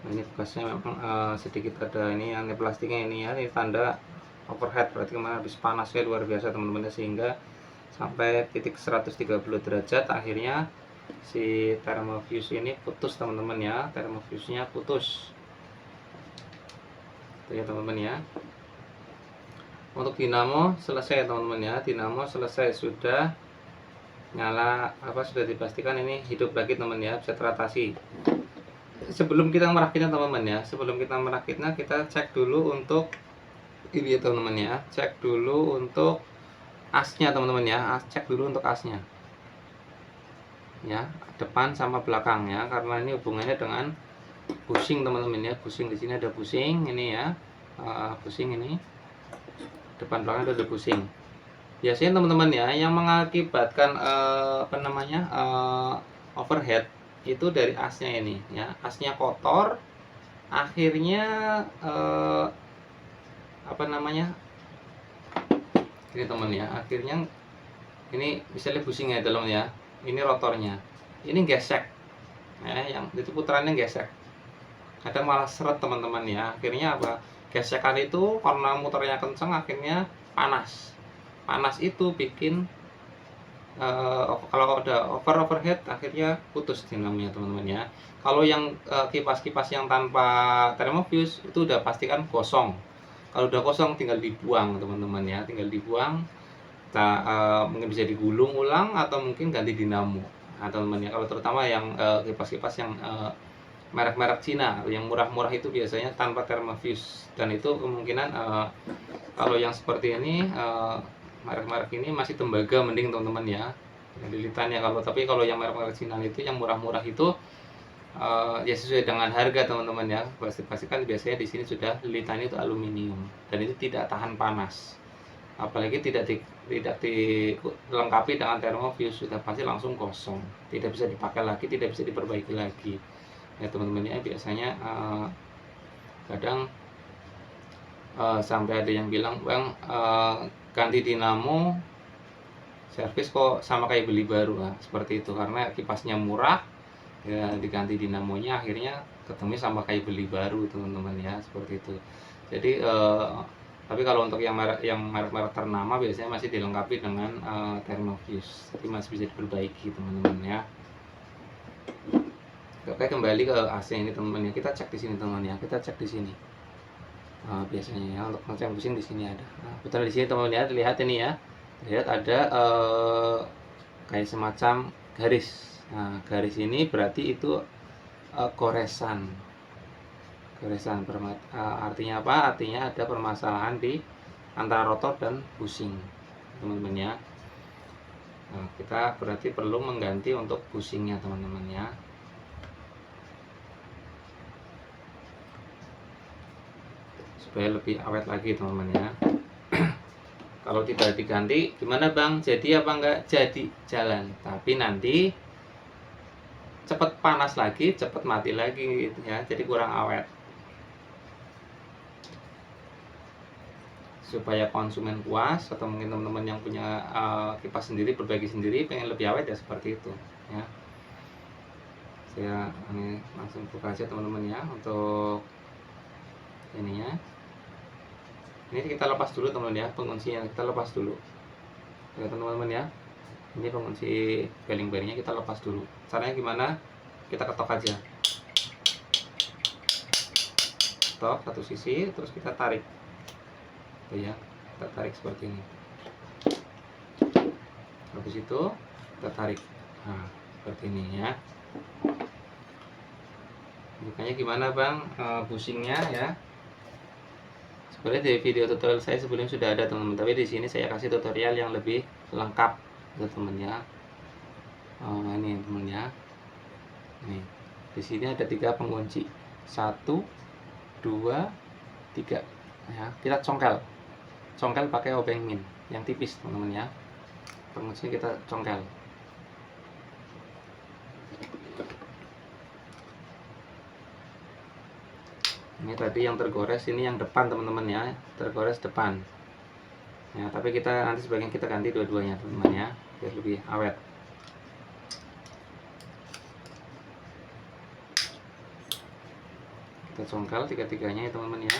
A: Nah, ini bekasnya memang sedikit ada ini yang plastiknya ini ya, ini tanda overhead, berarti kemarin habis panasnya luar biasa teman-teman, sehingga sampai titik 130 derajat akhirnya si thermofuse ini putus teman-teman ya, thermofuse-nya putus. Itu ya teman-teman ya. Untuk dinamo selesai teman-teman ya, dinamo selesai, sudah nyala, sudah dipastikan ini hidup lagi teman ya, bisa teratasi. Sebelum kita merakitnya teman-teman ya, sebelum kita merakitnya kita cek dulu untuk ini ya teman-teman ya, cek dulu untuk asnya teman-teman ya, cek dulu untuk asnya ya, depan sama belakang ya, karena ini hubungannya dengan bushing teman-teman ya, bushing di sini ada bushing ini ya, bushing ini depan belakang itu ada bushing. Biasanya teman-teman ya yang mengakibatkan overhead itu dari asnya ini ya, asnya kotor, akhirnya ini teman ya, akhirnya ini misalnya bushingnya dalam ya, ini rotornya ini gesek ya, yang itu putarannya gesek, kadang malah seret teman-teman ya, akhirnya gesekan itu karena muternya kencang akhirnya panas itu bikin kalau ada overhead akhirnya putus dinamonya teman-teman ya. Kalau yang kipas-kipas yang tanpa thermofuse itu udah pastikan kosong. Kalau udah kosong tinggal dibuang teman-teman ya, tinggal dibuang. Mungkin bisa digulung ulang atau mungkin ganti dinamo. Nah teman-teman ya, kalau terutama yang kipas-kipas yang merek-merek Cina yang murah-murah itu biasanya tanpa thermofuse, dan itu kemungkinan kalau yang seperti ini merek-merek ini masih tembaga mending teman-teman ya, lilitannya. Tapi kalau yang merek-merek Cina itu yang murah-murah itu ya sesuai dengan harga teman-teman ya, pastikan biasanya di sini sudah lilitannya itu aluminium dan itu tidak tahan panas, apalagi tidak dilengkapi dengan thermofuse, sudah pasti langsung kosong, tidak bisa dipakai lagi, tidak bisa diperbaiki lagi ya teman-teman ya. Biasanya kadang sampai ada yang bilang, bang ganti dinamo servis kok sama kayak beli baru. Nah, seperti itu, karena kipasnya murah ya, diganti dinamonya akhirnya ketemu sama kayak beli baru teman-teman ya, seperti itu. Jadi tapi kalau untuk yang merek-merek ternama biasanya masih dilengkapi dengan thermofuse, jadi masih bisa diperbaiki teman-teman ya. Oke, kembali ke AC ini teman-teman ya, kita cek di sini teman-teman ya, kita cek di sini. Biasanya ya untuk ngecek pusing di sini ada. Nah, betul di sini teman-teman ya, lihat ini ya, lihat ada kayak semacam garis. Nah, garis ini berarti itu goresan. Artinya apa? Artinya ada permasalahan di antara rotor dan bushing teman-teman ya. Nah, kita berarti perlu mengganti untuk bushingnya teman-teman ya. Supaya lebih awet lagi teman-teman ya. Kalau tidak diganti gimana bang? Jadi apa enggak? Jadi jalan, tapi nanti cepat panas lagi, cepat mati lagi gitu ya. Jadi kurang awet. Supaya konsumen puas, atau mungkin teman-teman yang punya kipas sendiri, perbaiki sendiri, pengen lebih awet ya seperti itu ya. Saya ini langsung buka aja teman-teman ya untuk ininya. Ini kita lepas dulu teman-teman ya, penguncinya kita lepas dulu ya teman-teman ya. Ini pengunci bearing-bearingnya kita lepas dulu. Caranya gimana? Kita ketok aja, ketok satu sisi, terus kita tarik tuh ya, kita tarik seperti ini. Habis itu kita tarik, nah seperti ini ya. Bukanya gimana bang? Bushingnya ya. Sebenarnya di video tutorial saya sebelumnya sudah ada teman-teman, tapi di sini saya kasih tutorial yang lebih lengkap teman ya. Ini teman ya. Nih, di sini ada 3 pengunci, 1, 2, 3 ya. Kita congkel pakai obeng min yang tipis teman-teman ya. Pengunci kita congkel. Ini tadi yang tergores, ini yang depan teman-teman ya, tergores depan ya, tapi kita nanti sebagian kita ganti dua-duanya teman-teman ya, biar lebih awet. Kita congkel tiga-tiganya ya teman-teman ya.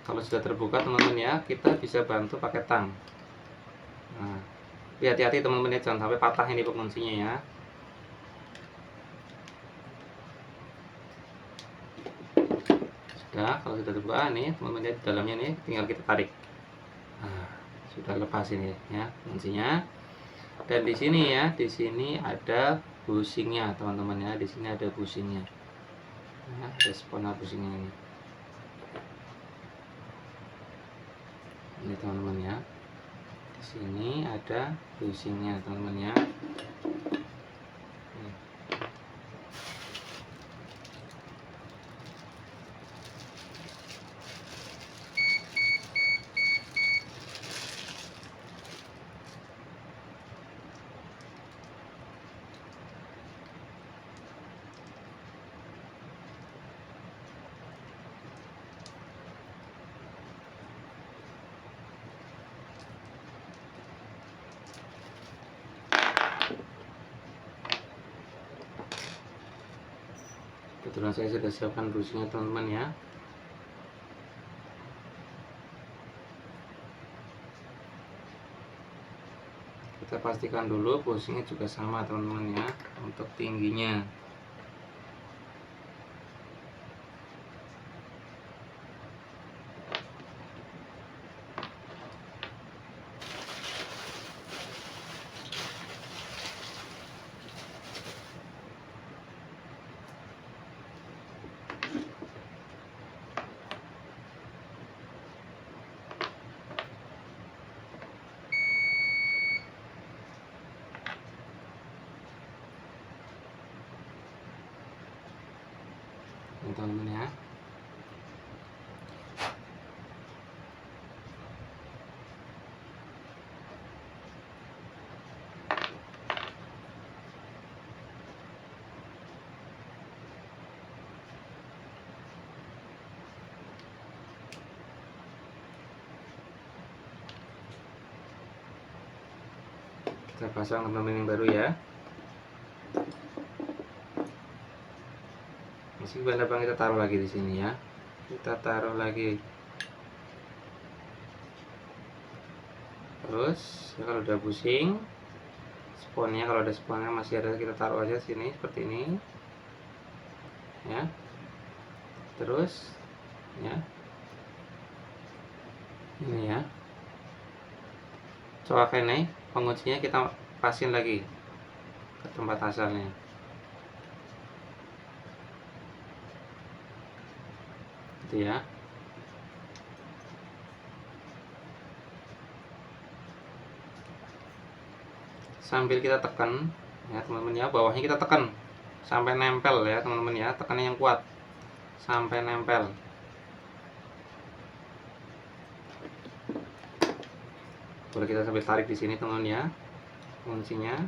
A: Kalau sudah terbuka teman-teman ya, kita bisa bantu pakai tang. Nah, hati-hati teman-teman ya, jangan sampai patah ini penguncinya ya. Sudah, kalau sudah terbuka nih teman-teman ya, di dalamnya nih tinggal kita tarik. Nah, sudah lepas ini ya kuncinya. Dan di sini ya, di sini ada bushingnya teman-teman ya, di sini ada bushingnya. Nah, ada spona bushingnya ini. Ini teman-teman ya. Di sini ada bushingnya teman-teman ya. Kebetulan saya sudah siapkan bushingnya teman-teman ya. Kita pastikan dulu bushingnya juga sama teman-teman ya, untuk tingginya. Ini teman-teman ya. Kita pasang teman-teman yang baru ya. Masih abang kita taruh lagi di sini ya. Kita taruh lagi. Terus ya, kalau udah bushing, sponnya kalau ada sponnya masih ada, kita taruh aja sini seperti ini. Ya. Terus ya. Ini ya. Coba ini penguncinya kita pasin lagi ke tempat asalnya. Gitu ya. Sambil kita tekan ya teman-teman ya, bawahnya kita tekan sampai nempel ya teman-teman ya, tekannya yang kuat sampai nempel. Boleh kita sambil tarik di sini teman-teman ya, kuncinya.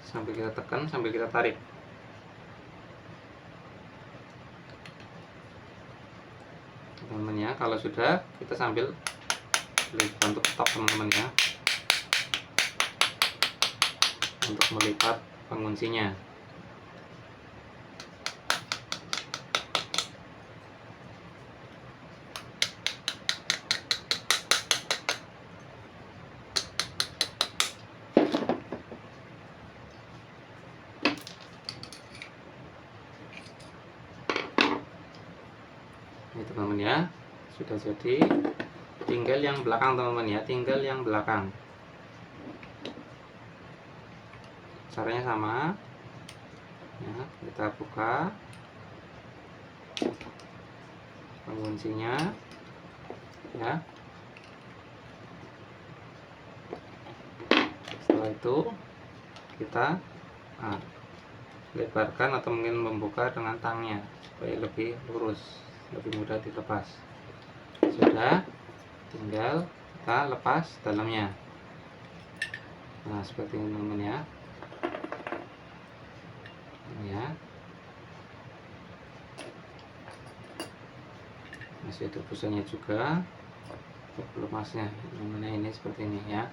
A: Sambil kita tekan, sambil kita tarik. Teman-teman ya, kalau sudah kita sambil bantu ketok teman-teman ya, untuk melipat penguncinya. Ini teman-teman ya, sudah jadi. Tinggal yang belakang teman-teman ya, tinggal yang belakang. Caranya sama ya, kita buka penguncinya ya. Setelah itu kita lebarkan atau mungkin membuka dengan tangnya supaya lebih lurus, lebih mudah dilepas. Sudah, tinggal kita lepas dalamnya. Nah, seperti ini teman-teman ya. masih ada busanya juga. Pelumasnya mana ini seperti ini ya.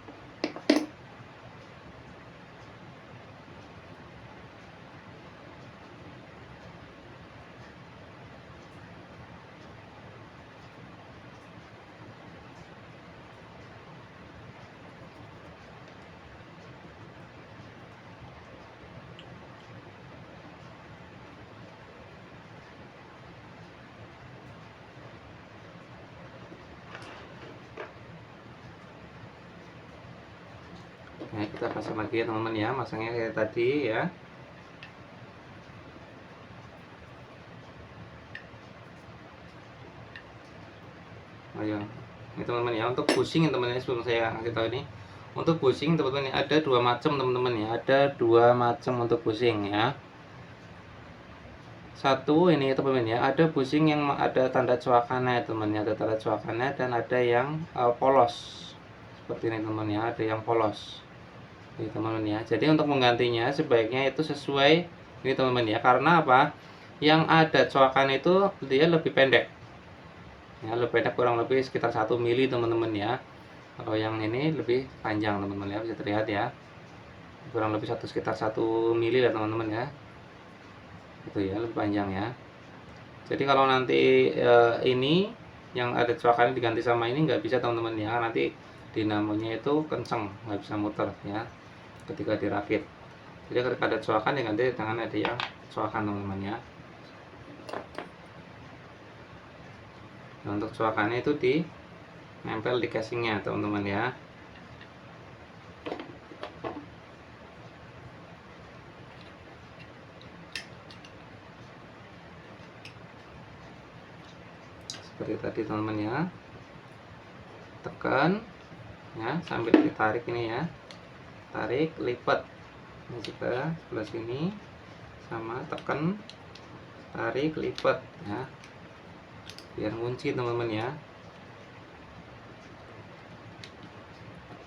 A: Nah, kita pasang lagi ya teman-teman ya, masangnya kayak tadi ya. Ayo, ini teman-teman ya, untuk bushing teman-teman sebelum saya kasih tahu ini. Untuk bushing teman-teman ya, ada dua macam teman-teman ya, ada dua macam untuk bushing ya. Satu ini teman-teman ya, ada bushing yang ada tanda coakannya teman-teman ya, ada tanda coakannya dan ada yang polos. Seperti ini teman-teman ya, ada yang polos. Ini teman-teman ya. Jadi untuk menggantinya sebaiknya itu sesuai ini teman-teman ya. Karena apa? Yang ada coakan itu dia lebih pendek. Ya, lebih pendek kurang lebih sekitar 1 mili teman-teman ya. Kalau yang ini lebih panjang teman-teman ya, bisa terlihat ya. Kurang lebih sekitar 1 mili lah teman-teman ya. Itu ya, lebih panjang ya. Jadi kalau nanti ini yang ada coakannya diganti sama ini nggak bisa teman-teman ya. Nanti dinamonya itu kenceng, nggak bisa muter ya ketika dirakit. Jadi ketika ada coakan ya ganti dengan ada yang coakan teman-teman ya. Nah, untuk coakannya itu di nempel di casingnya teman-teman ya. Seperti tadi teman-teman ya. Tekan ya sambil ditarik ini ya. Tarik, lipat. Ini juga sebelah sini sama tekan, tarik, lipat ya. Biar ngunci teman-teman ya.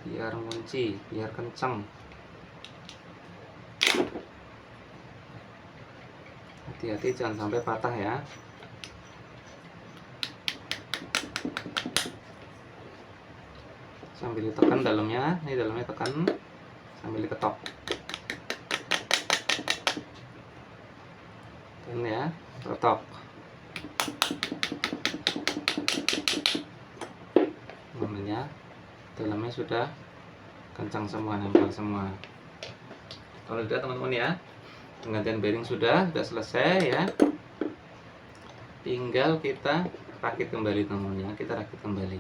A: Biar ngunci, biar kencang. Hati-hati jangan sampai patah ya. Sambil ditekan dalamnya, ini dalamnya tekan sambil diketok. Tekan ya, ketok. Namanya dalamnya sudah kencang semua, nempel semua. Kalau sudah teman-teman ya, penggantian bearing sudah selesai ya. Tinggal kita rakit kembali teman-teman ya, kita rakit kembali.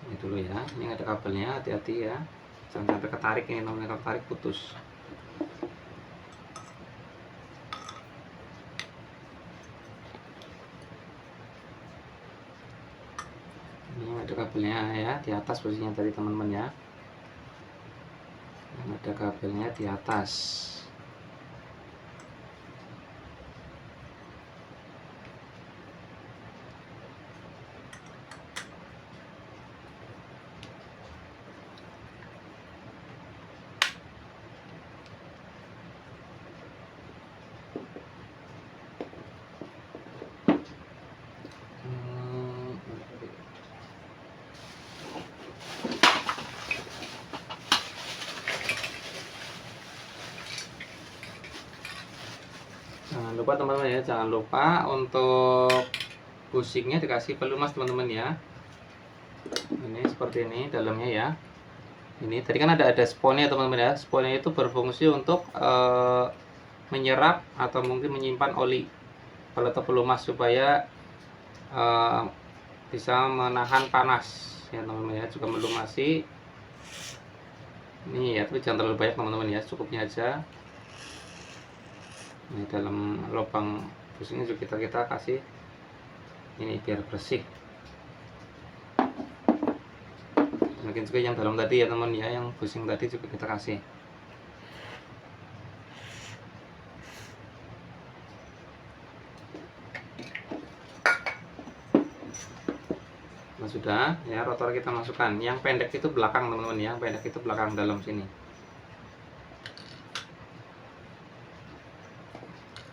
A: Ini dulu ya, ini ada kabelnya, hati-hati ya. Jangan sampai ketarik ini teman-teman, ketarik putus. Ini ada kabelnya ya, di atas posisinya tadi teman-teman ya. Ada kabelnya di atas. Jangan lupa teman-teman ya, jangan lupa untuk bushingnya dikasih pelumas teman-teman ya. Ini seperti ini dalamnya ya. Ini tadi kan ada sponnya teman-teman ya. Sponnya itu berfungsi untuk menyerap atau mungkin menyimpan oli atau pelumas supaya bisa menahan panas ya teman-teman ya. Juga melumasi. Ini ya, tapi jangan terlalu banyak teman-teman ya, cukupnya aja. Ini dalam lubang bushingnya juga kita kasih ini biar bersih. Mungkin juga yang dalam tadi ya teman ya, yang bushing tadi juga kita kasih. Nah sudah ya, rotor kita masukkan. Yang pendek itu belakang teman-teman ya, yang pendek itu belakang dalam sini.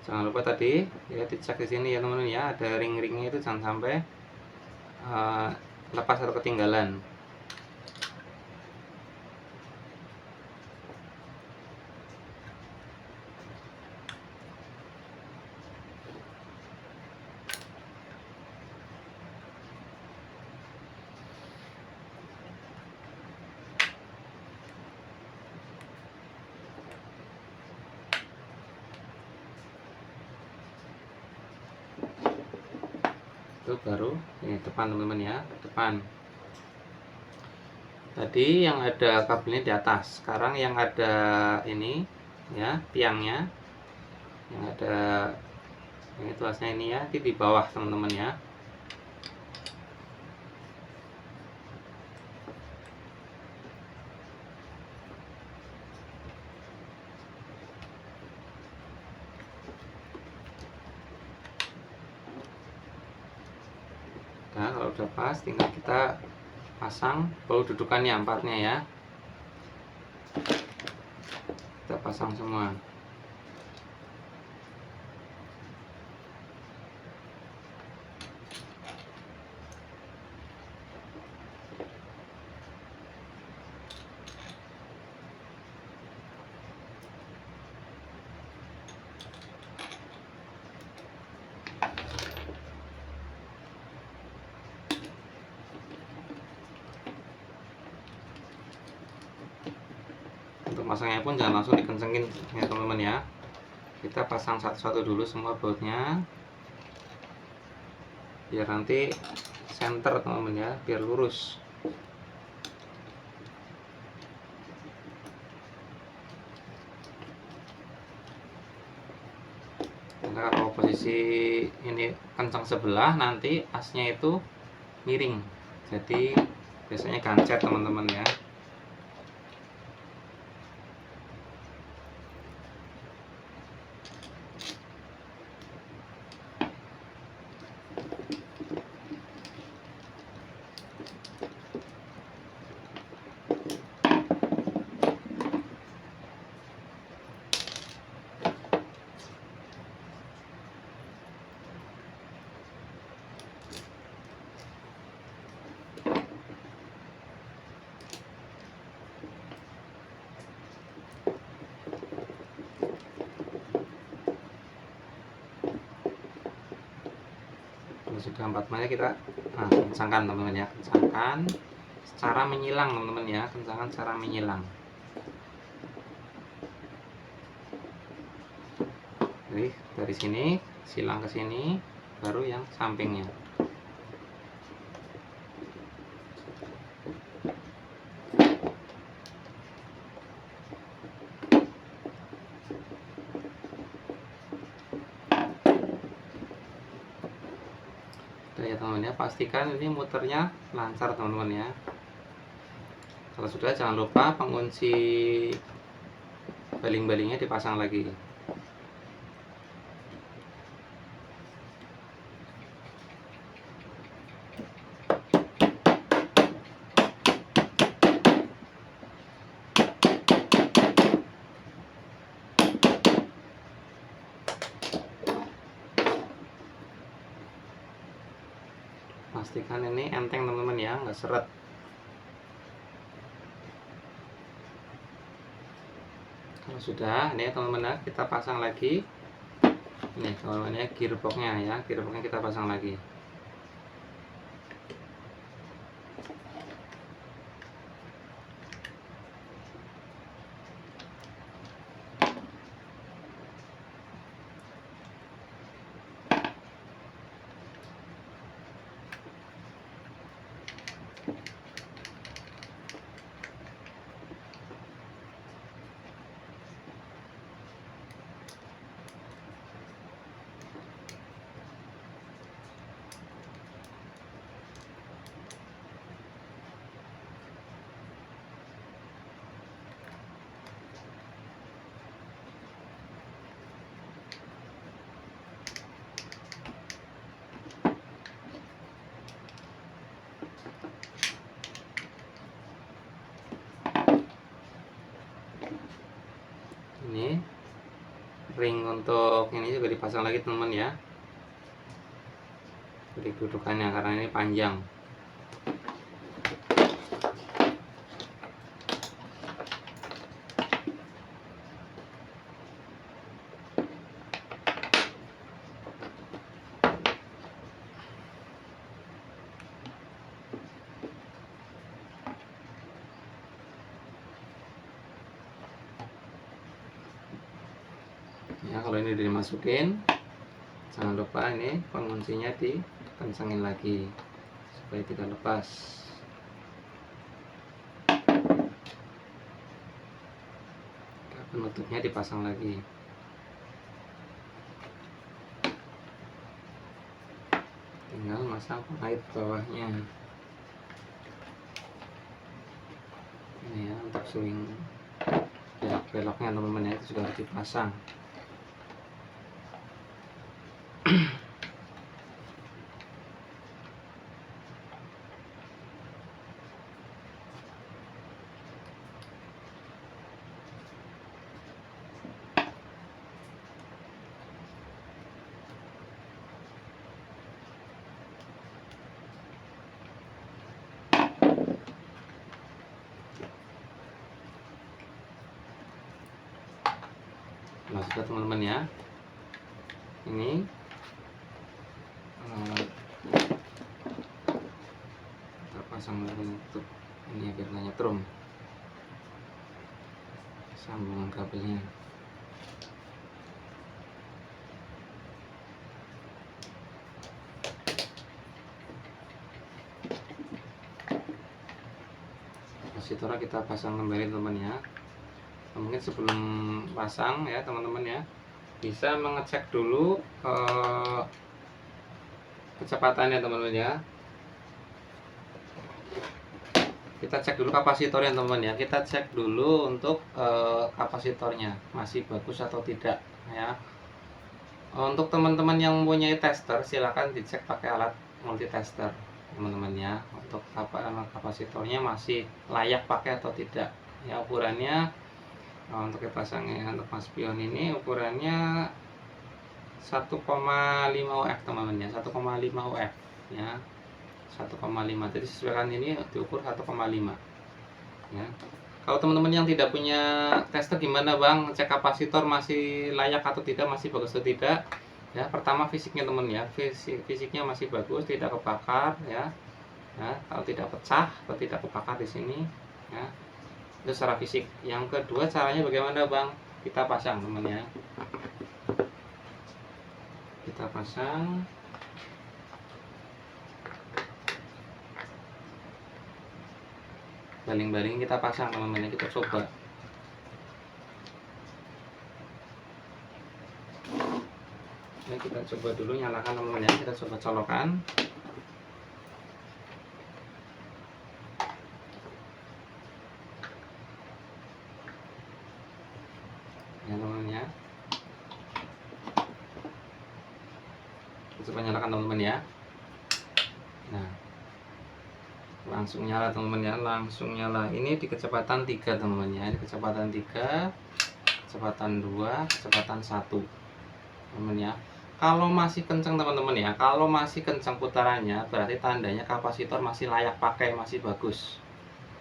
A: Jangan lupa tadi ya dicek di sini ya teman-teman ya, ada ring-ringnya itu jangan sampai lepas atau ketinggalan. Itu baru ini depan teman-teman ya, depan. Tadi yang ada kabelnya di atas, sekarang yang ada ini ya tiangnya, yang ada yang tuasnya ini ya di bawah teman-teman ya. Nah, kalau udah pas tinggal kita pasang baru dudukannya empatnya ya, kita pasang semua. Untuk masangnya pun jangan langsung dikencengin ya teman-teman ya, kita pasang satu-satu dulu semua bautnya biar nanti center teman-teman ya, biar lurus. Karena kalau posisi ini kencang sebelah nanti asnya itu miring, jadi biasanya gancet teman-teman ya. Sudah 4 menit kita kencangkan teman-teman ya, kencangkan secara menyilang teman-teman ya, kencangkan secara menyilang. Jadi dari sini silang ke sini, baru yang sampingnya. Ya teman-teman ya, pastikan ini muternya lancar teman-teman ya. Kalau sudah jangan lupa pengunci baling-balingnya dipasang lagi. Pastikan ini enteng teman-teman ya, nggak seret. Kalau sudah ini teman-teman ya, kita pasang lagi. Ini teman-teman ya, gearboxnya ya, gearboxnya kita pasang lagi. Ini ring untuk ini juga dipasang lagi teman-teman ya, jadi dudukannya karena ini panjang. Ya, kalau ini dimasukin, jangan lupa ini penguncinya dikencengin lagi supaya tidak lepas. Penutupnya dipasang lagi. Tinggal masang pengait bawahnya. Ini ya, untuk swing belok-beloknya teman-teman ya, itu juga harus dipasang. Nah, sudah teman-teman ya, ini kita pasang untuk ini biar nggak nyetrum sambungan kabelnya. Kapasitornya kita pasang kembali teman-teman ya. Mungkin sebelum pasang ya teman-teman ya, bisa mengecek dulu kecepatannya teman-teman ya. Kita cek dulu kapasitornya teman-teman ya, kita cek dulu untuk kapasitornya masih bagus atau tidak ya. Untuk teman-teman yang mempunyai tester, silahkan dicek pakai alat multitester teman-teman ya, untuk kapasitornya masih layak pakai atau tidak ya. Ukurannya untuk dipasangnya untuk mas pion ini ukurannya 1,5 UF teman-teman ya, 1,5 UF ya, 1,5. Jadi sesuaikan ini diukur 1,5 ya. Kalau teman-teman yang tidak punya tester, gimana bang cek kapasitor masih layak atau tidak, masih bagus atau tidak ya? Pertama fisiknya teman ya, fisiknya masih bagus, tidak kebakar ya, kalau tidak pecah atau tidak kebakar di sini ya, itu secara fisik. Yang kedua, caranya bagaimana bang? Kita pasang teman ya, kita pasang. Baling-baling kita pasang teman-teman, kita coba. Ini kita coba dulu, nyalakan teman-teman ya, kita coba colokan. Ya teman-teman ya, kita coba nyalakan teman-teman ya. Nah, langsung nyala teman-teman ya, langsung nyala. Ini di kecepatan 3 teman-teman ya, ini kecepatan 3, kecepatan 2, kecepatan 1 teman-teman ya. Kalau masih kencang teman-teman ya, kalau masih kencang putarannya, berarti tandanya kapasitor masih layak pakai, masih bagus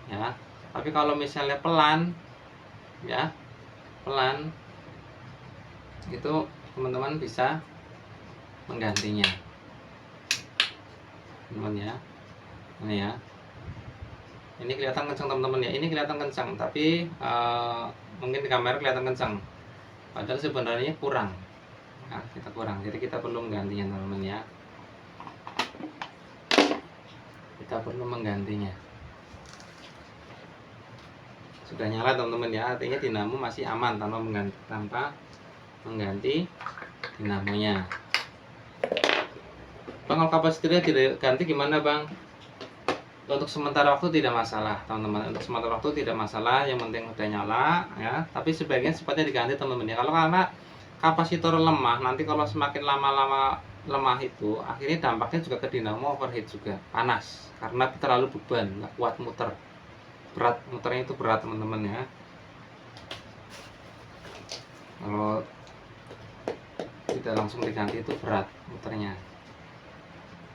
A: ya. Tapi kalau misalnya pelan ya, pelan, itu teman-teman bisa menggantinya teman ya. Ini ya, ini kelihatan kencang teman-teman ya, ini kelihatan kencang, tapi mungkin di kamera kelihatan kencang, padahal sebenarnya kurang. Nah, kita kurang, jadi kita perlu menggantinya teman-teman ya, kita perlu menggantinya. Sudah nyala teman-teman ya, artinya dinamo masih aman tanpa mengganti dinamonya. Bang, kalau kapasitornya tidak ganti gimana bang? Untuk sementara waktu tidak masalah teman-teman, untuk sementara waktu tidak masalah, yang penting udah nyala ya. Tapi sebaiknya cepatnya diganti teman-teman ya, kalau karena kapasitor lemah, nanti kalau semakin lama-lama lemah itu akhirnya dampaknya juga ke dinamo overheat juga, panas, karena terlalu beban, nggak kuat muter, berat, muternya itu berat teman-teman ya. Kalau tidak langsung diganti itu berat muternya.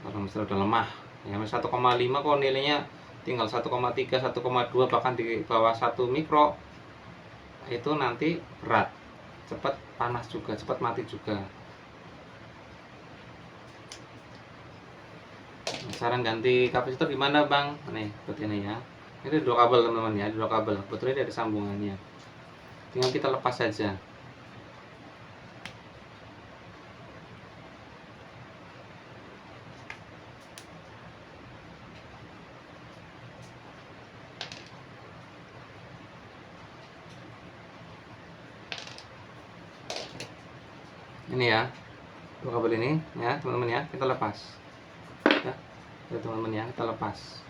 A: Kalau misalnya udah lemah ya 1,5 kok nilainya tinggal 1,3 1,2 bahkan di bawah 1 mikro, itu nanti berat, cepat panas juga, cepat mati juga. Saran ganti kapasitor gimana bang? Nih seperti ini ya, ini dua kabel teman-teman ya, dua kabel, betulnya ada sambungannya, tinggal kita lepas saja. Ini ya, dua kabel ini ya teman-teman ya, kita lepas ya, teman-teman ya, kita lepas.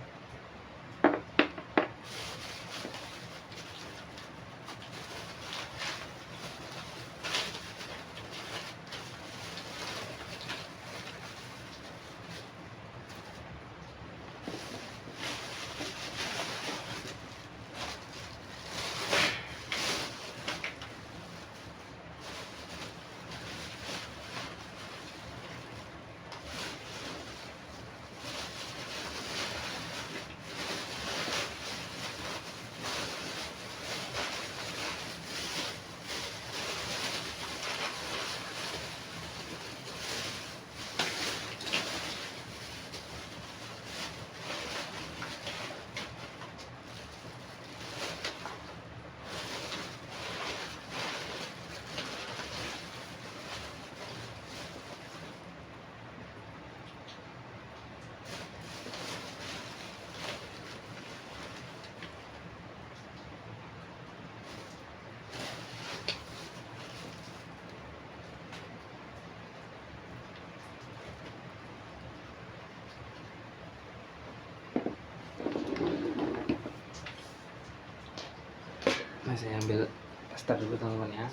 A: Nah, saya ambil tester dulu teman-teman ya.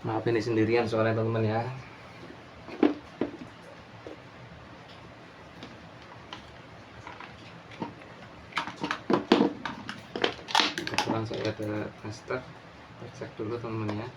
A: Maaf ini sendirian soalnya teman-teman ya. Kebetulan saya ada tester, cek dulu teman-teman ya.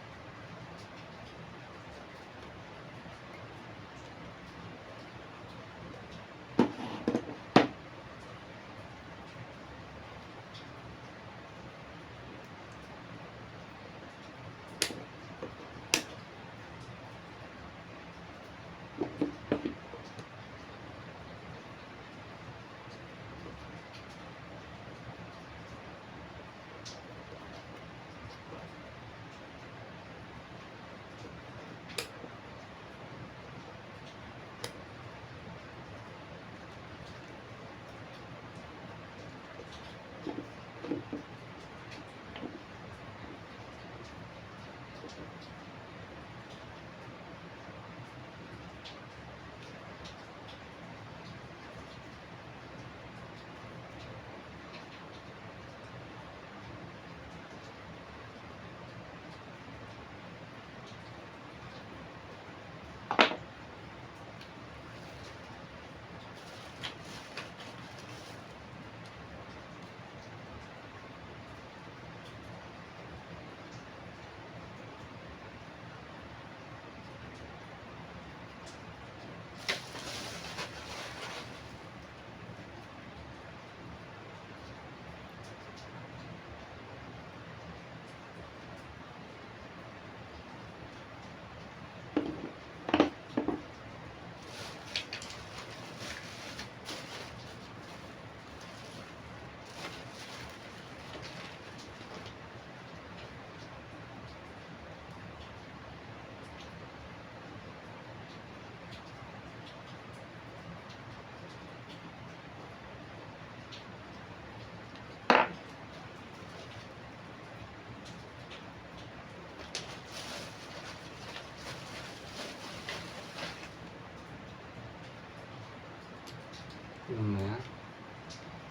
A: Nah,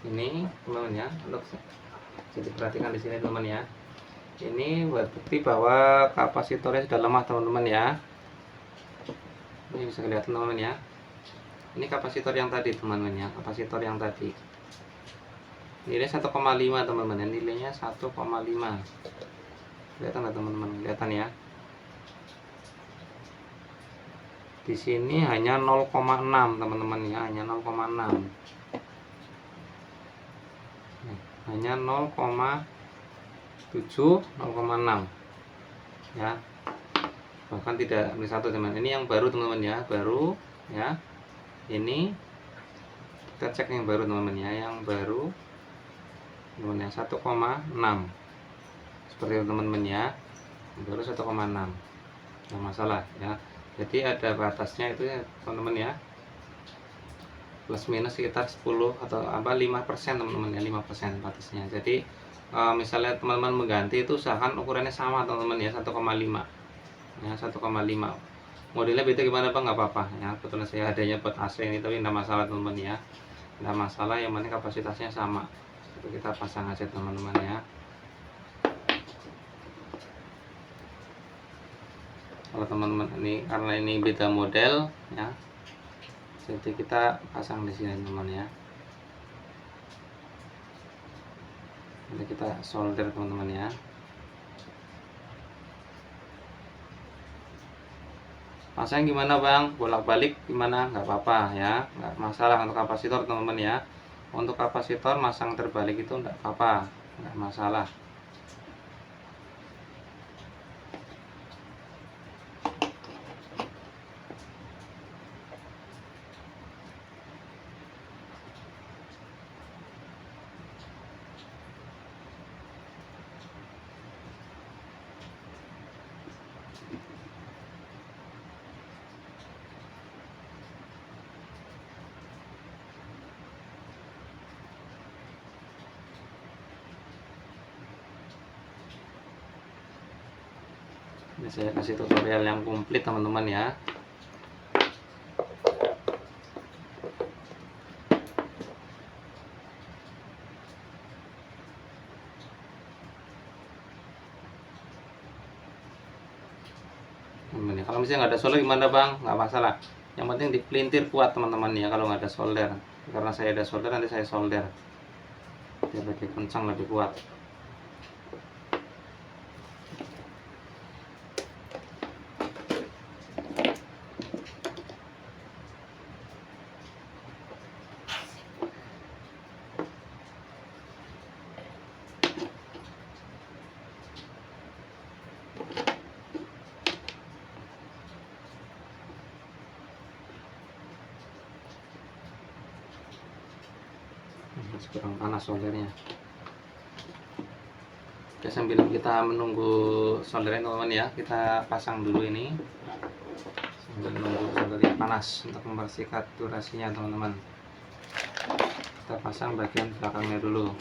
A: ini teman-teman ya, untuk jadi perhatikan di sini teman ya. Ini buat bukti bahwa kapasitornya sudah lemah teman-teman ya. Ini bisa kelihatan teman-teman ya. Ini kapasitor yang tadi teman-teman ya, kapasitor yang tadi. Nilai 1,5 teman-teman ya, nilainya 1,5. Kelihatan nggak teman-teman? Kelihatan ya. Di sini hanya 0,6 teman-teman ya, hanya 0,6. Hanya 0,7, 0,6 ya. Bahkan tidak ini satu teman. Ini yang baru teman-teman ya, baru ya. Ini kita cek yang baru teman-teman ya, yang baru teman-teman ya 1,6. Seperti itu teman-teman ya. Baru 1,6. Nggak masalah ya. Jadi ada batasnya itu ya teman-teman ya, plus minus sekitar 10 atau 5% teman-teman ya, 5% batasnya. Jadi misalnya teman-teman mengganti itu usahakan ukurannya sama teman-teman ya, 1,5 ya, 1,5. Modelnya beda gimana Bang, nggak apa-apa ya, kebetulan saya adanya buat AC ini, tapi nggak masalah teman-teman ya, nggak masalah, yang penting kapasitasnya sama. Itu kita pasang aja teman-teman ya. Kalau teman-teman ini karena ini beda model ya, jadi kita pasang di sini teman ya. Nanti kita solder teman-teman ya. Pasang gimana Bang? Bolak-balik gimana? Nggak apa-apa ya, nggak masalah untuk kapasitor teman-teman ya. Untuk kapasitor masang terbalik itu nggak apa-apa, nggak masalah. Ini saya kasih tutorial yang komplit teman-teman ya. Kalau misalnya nggak ada solder gimana Bang? Nggak masalah. Yang penting dipelintir kuat teman-teman ya, kalau nggak ada solder. Karena saya ada solder, nanti saya solder biar lebih kencang, lebih kuat. Kurang panas soldernya. Oke, sambil kita menunggu soldernya teman-teman ya, kita pasang dulu ini sambil menunggu soldernya panas untuk mempersingkat durasinya teman-teman. Kita pasang bagian belakangnya dulu.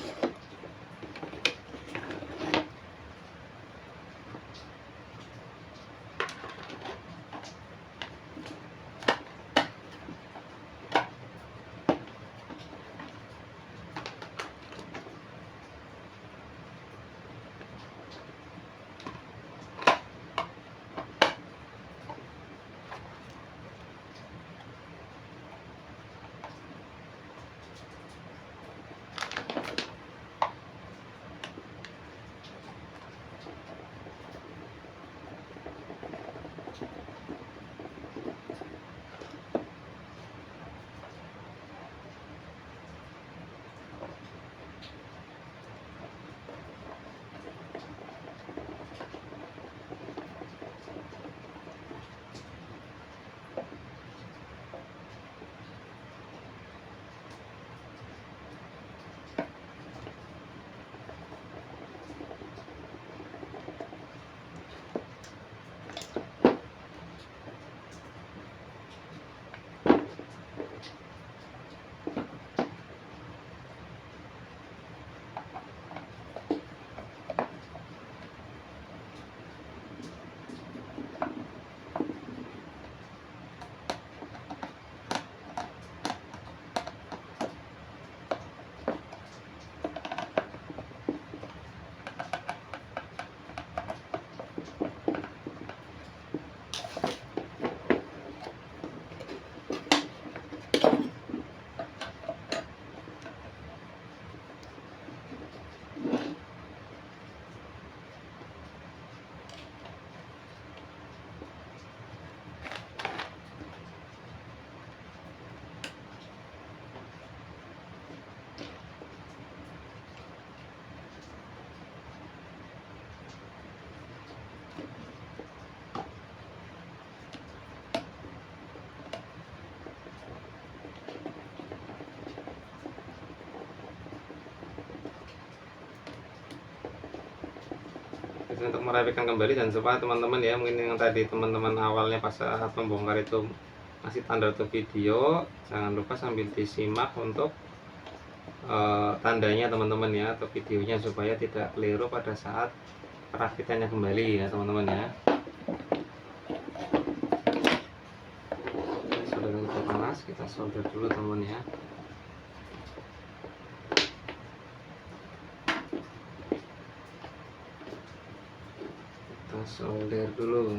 A: Jadi untuk merapikan kembali, dan supaya teman-teman ya, mungkin yang tadi teman-teman awalnya pas saat membongkar itu masih tanda atau video, jangan lupa sambil disimak untuk tandanya teman-teman ya, atau videonya, supaya tidak keliru pada saat perakitannya kembali ya teman-teman ya. Solder udah panas, kita solder dulu teman ya. Kita solder dulu.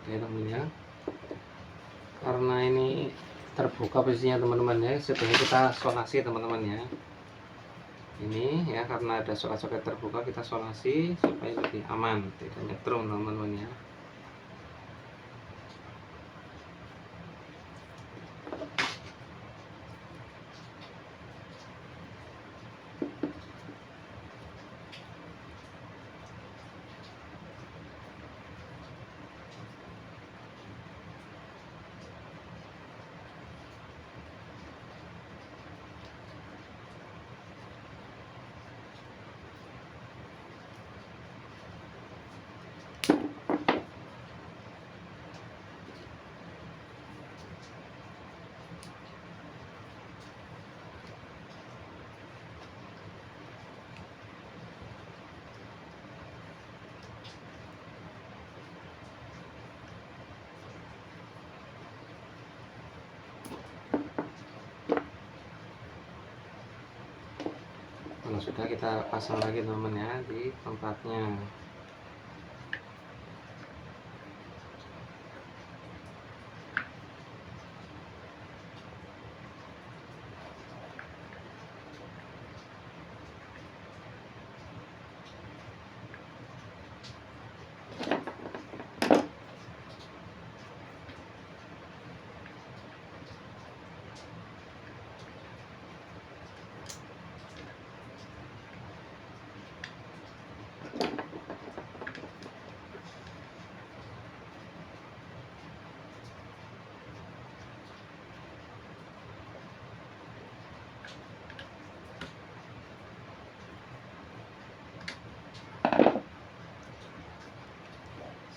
A: Ya teman ya, karena ini terbuka posisinya teman-teman ya, sebenarnya kita solasi teman-teman ya. Ini ya, karena ada soket-soket terbuka, kita solasi supaya lebih aman, tidak nyetrum teman-teman ya. Kalau sudah, kita pasang lagi teman-teman ya di tempatnya.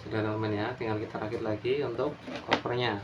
A: Sudah teman-teman ya, tinggal kita rakit lagi untuk covernya.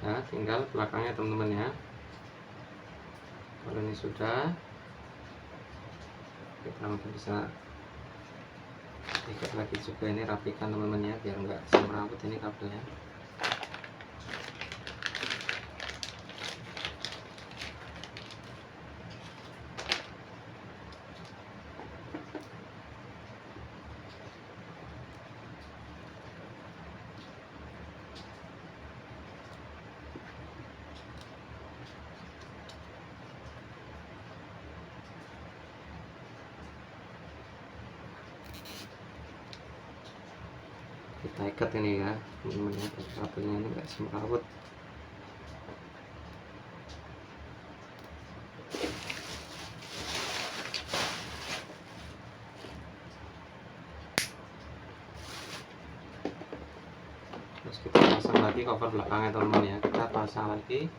A: Nah, tinggal belakangnya teman-teman ya. Kalau ini sudah, kita mungkin bisa ikat lagi juga, ini rapikan teman-teman ya, biar enggak semrawut ini kabelnya. kita ikat ini ya teman-teman ya, kabelnya ini enggak semrawut. Terus kita pasang lagi cover belakangnya teman-teman ya, kita pasang lagi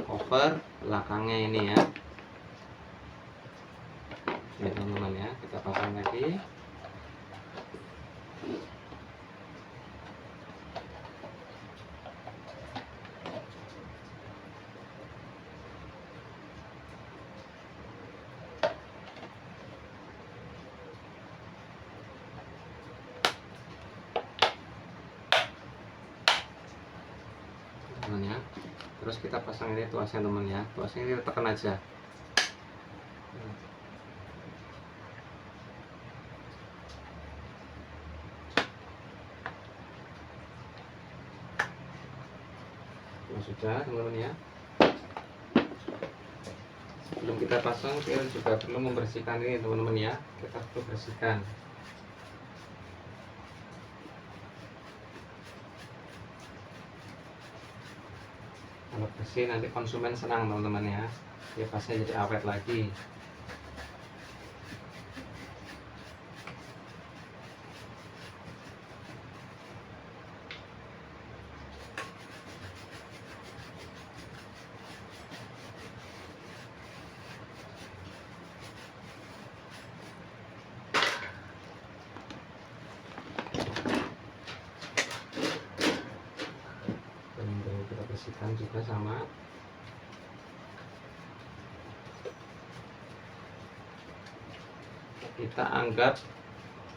A: cover belakangnya ini ya. Ini teman-teman ya, kita pasang lagi. Teman ya, terus kita pasang ini tuasnya teman ya, tuasnya kita tekan aja. Nah, sudah teman-teman ya. Sebelum kita pasang kita juga perlu membersihkan ini teman-teman ya, kita perlu bersihkan. Kalau bersih nanti konsumen senang teman-teman ya, dia pasti jadi awet lagi. Kita bersihkan juga sama. Kita anggap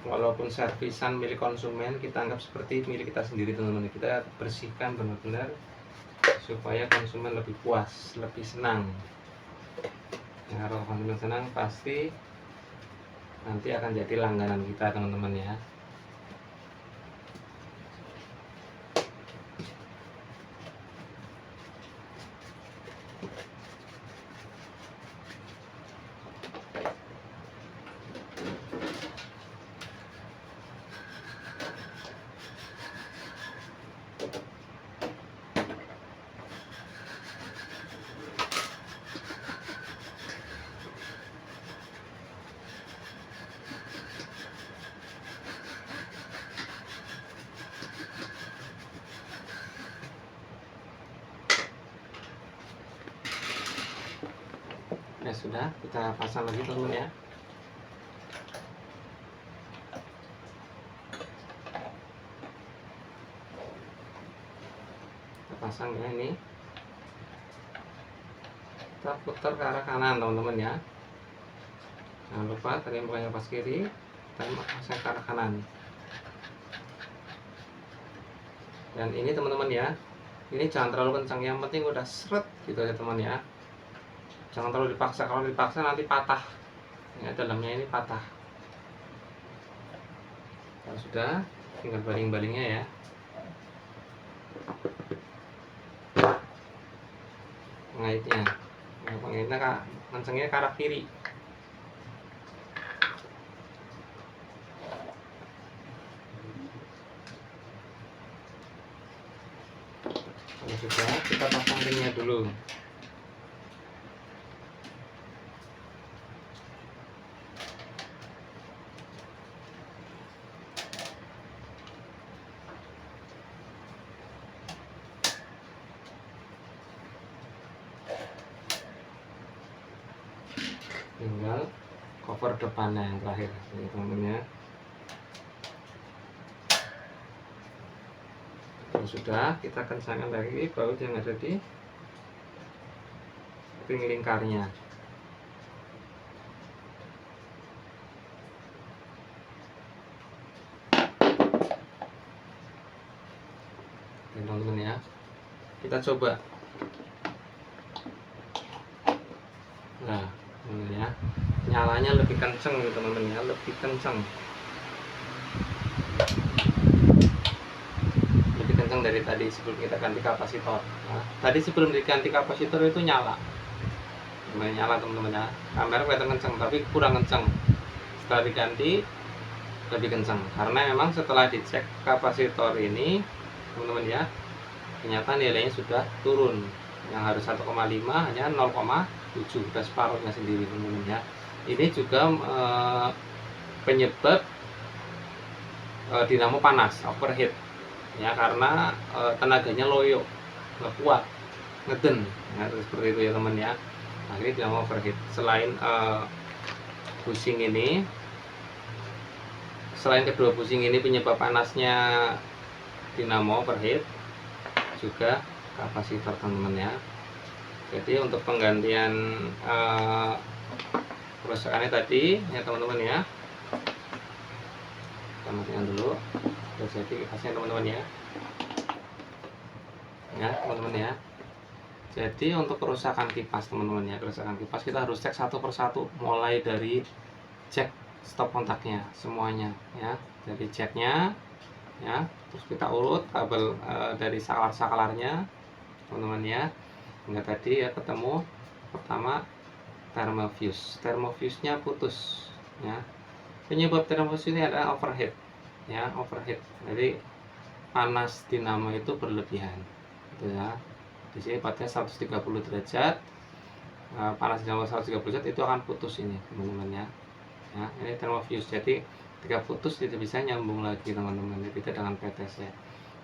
A: walaupun servisan milik konsumen, kita anggap seperti milik kita sendiri teman-teman. Kita bersihkan benar-benar supaya konsumen lebih puas, lebih senang. Nah, kalau konsumen senang pasti nanti akan jadi langganan kita teman-teman ya. Ya sudah, kita pasang lagi teman-teman ya. Kita pasang ya ini. Kita putar ke arah kanan teman-teman ya. Jangan lupa tadi bukannya pas kiri, kita pasang ke arah kanan. Dan ini teman-teman ya, ini jangan terlalu kencang, yang penting udah seret gitu ya teman ya. Jangan terlalu dipaksa, kalau dipaksa nanti patah ya, dalamnya ini patah. Kalau sudah, tinggal baling-balingnya ya. Pengaitnya kencangnya ke arah kiri. Kalau sudah, kita pasang ringnya dulu. Tinggal cover depannya yang terakhir ini teman-teman ya. Kalau sudah, kita kencangkan lagi baut yang ada di ring lingkarnya. Teman-teman ya, kita coba. Nah ya, nyalanya lebih kenceng nih teman-teman ya, lebih kenceng dari tadi sebelum kita ganti kapasitor. Nah, tadi sebelum diganti kapasitor itu nyala teman-teman ya, kamera kelihatan kenceng tapi kurang kenceng. Setelah diganti lebih kencang, karena memang setelah dicek kapasitor ini teman-teman ya, ternyata nilainya sudah turun, yang harus 1,5 hanya 0,7, sudah separuhnya sendiri teman-teman ya. Ini juga penyebab dinamo panas, overheat ya, karena tenaganya loyo, nggak kuat, ngeden ya, seperti itu ya teman ya. Akhirnya dinamo overheat. Selain bushing ini, selain kedua bushing ini penyebab panasnya dinamo overheat, juga kapasitor teman-teman ya. Jadi untuk penggantian kerusakannya tadi ya teman-teman ya, kita matikan dulu. Jadi kipasnya teman-teman ya, teman-teman ya. Jadi untuk kerusakan kipas teman-teman ya, kerusakan kipas kita harus cek satu persatu, mulai dari cek stop kontaknya semuanya ya, dari ceknya ya, terus kita urut kabel dari saklar-saklarnya teman-teman ya, hingga tadi ya ketemu pertama termofuse-nya putus ya. Penyebab termofuse ini adalah overheat ya, overheat. Jadi panas dinamo itu berlebihan gitu ya. Di sini padatnya 130 derajat, panas dinamo 130 derajat itu akan putus ini teman-teman ya. Nah, ini termofuse, jadi ketika putus tidak bisa nyambung lagi teman-teman, beda dengan PTS ya.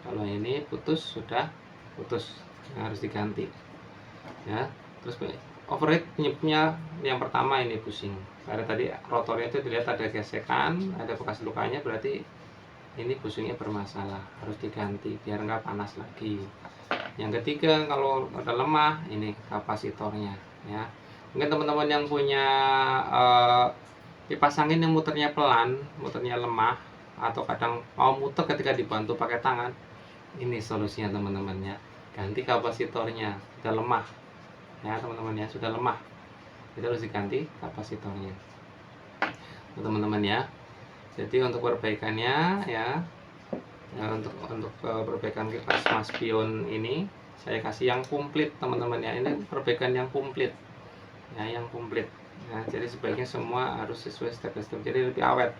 A: Kalau ini putus, sudah putus, harus diganti ya. Terus overheat penyebabnya yang pertama ini bushing, karena tadi rotornya itu dilihat ada gesekan, ada bekas lukanya, berarti ini bushingnya bermasalah, harus diganti biar nggak panas lagi. Yang ketiga, kalau ada lemah, ini kapasitornya ya. Mungkin teman-teman yang punya kipas angin yang muternya pelan, muternya lemah, atau kadang mau muter ketika dibantu pakai tangan, ini solusinya teman-teman ya. Ganti kapasitornya, sudah lemah ya teman-teman ya, sudah lemah, kita harus diganti kapasitornya teman-teman ya. Jadi untuk perbaikannya ya, untuk perbaikan kipas Maspion ini saya kasih yang komplit teman-teman ya. Ini perbaikan yang komplit ya, yang komplit ya. Jadi sebaiknya semua harus sesuai step by step, jadi lebih awet.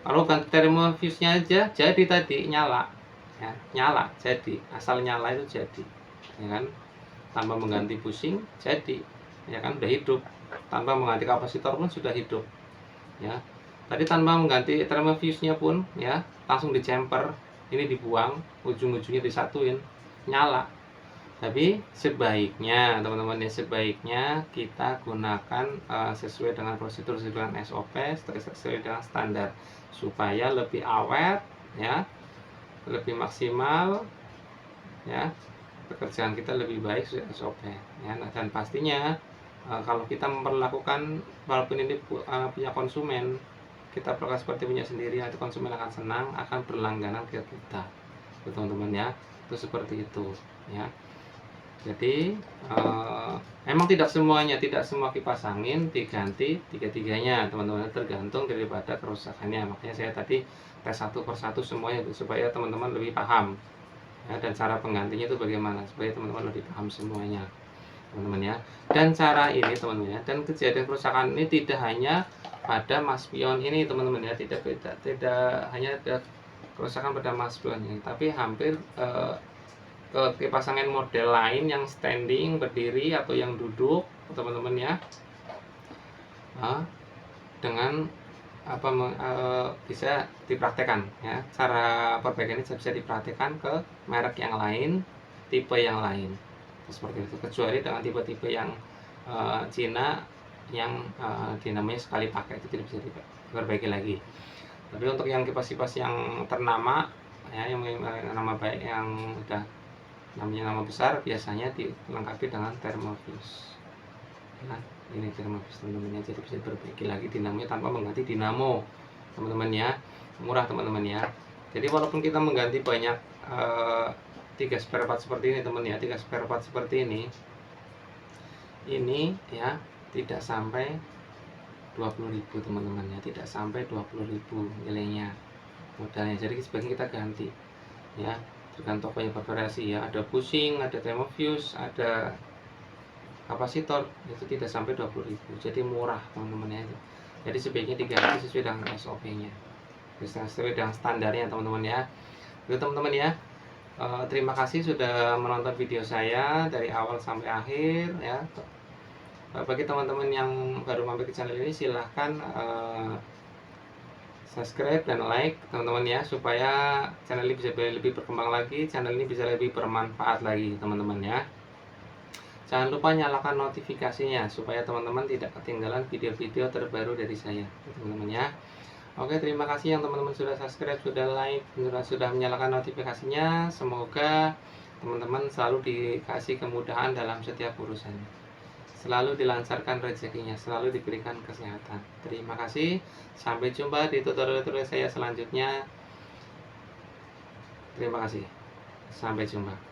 A: Kalau ganti termofuse nya aja jadi tadi, nyala ya, nyala jadi, asal nyala itu jadi ya kan, tanpa mengganti bushing jadi ya kan, udah hidup. Tanpa mengganti kapasitor pun sudah hidup ya. Tadi tanpa mengganti termofuse nya pun ya, langsung dicemper, ini dibuang, ujung-ujungnya disatuin, nyala. Tapi sebaiknya teman-teman ya, sebaiknya kita gunakan sesuai dengan prosedur, sesuai dengan SOP, sesuai dengan standar, supaya lebih awet ya, lebih maksimal ya, pekerjaan kita lebih baik sesuai SOP ya. Nah, dan pastinya kalau kita memperlakukan, walaupun ini punya konsumen, kita perlakukan seperti punya sendiri, nanti konsumen akan senang, akan berlangganan ke kita teman-teman ya. Itu seperti itu ya. Jadi emang tidak semuanya, tidak semua kipas angin diganti tiga-tiganya teman-teman, tergantung daripada kerusakannya. Makanya saya tadi tes satu persatu semuanya supaya teman-teman lebih paham ya, dan cara penggantinya itu bagaimana, supaya teman-teman lebih paham semuanya teman-teman ya. Dan cara ini teman-teman ya, dan kejadian kerusakan ini tidak hanya pada Maspion ini teman-teman ya, tidak hanya ada kerusakan pada Maspion ini, tapi hampir ke kipas angin model lain yang standing, berdiri atau yang duduk teman-teman ya, dengan bisa dipraktekkan ya. Cara perbaikan ini bisa dipraktekkan ke merek yang lain, tipe yang lain seperti itu, kecuali dengan tipe-tipe yang Cina yang dinamanya sekali pakai, itu tidak bisa diperbaiki lagi. Tapi untuk yang kipas-kipas yang ternama ya, yang nama baik, yang udah namanya nama besar, biasanya dilengkapi dengan termofuse nah, ini termofuse teman-teman ya. Jadi bisa diperbaiki lagi dinamonya tanpa mengganti dinamo teman-teman ya, murah teman-teman ya. Jadi walaupun kita mengganti banyak 3 spare part seperti ini teman ya, 3 spare part seperti ini ya, tidak sampai 20.000 teman-teman ya, tidak sampai 20.000 nilainya modalnya. Jadi sebaiknya kita ganti ya, tergantung tokonya bervariasi ya, ada bushing, ada termofuse, ada kapasitor, itu tidak sampai 20.000, jadi murah teman-teman ya. Jadi sebaiknya diganti sesuai dengan SOP nya sesuai dengan standarnya teman-teman ya. Itu teman-teman ya. Terima kasih sudah menonton video saya dari awal sampai akhir ya. Bagi teman-teman yang baru mampir ke channel ini, silahkan subscribe dan like teman-teman ya, supaya channel ini bisa lebih berkembang lagi, channel ini bisa lebih bermanfaat lagi teman-teman ya. Jangan lupa nyalakan notifikasinya supaya teman-teman tidak ketinggalan video-video terbaru dari saya teman-teman ya. Oke, terima kasih yang teman-teman sudah subscribe, sudah like, sudah menyalakan notifikasinya. Semoga teman-teman selalu dikasih kemudahan dalam setiap urusannya, selalu dilancarkan rezekinya, selalu diberikan kesehatan. Terima kasih. Sampai jumpa di tutorial saya selanjutnya. Terima kasih. Sampai jumpa.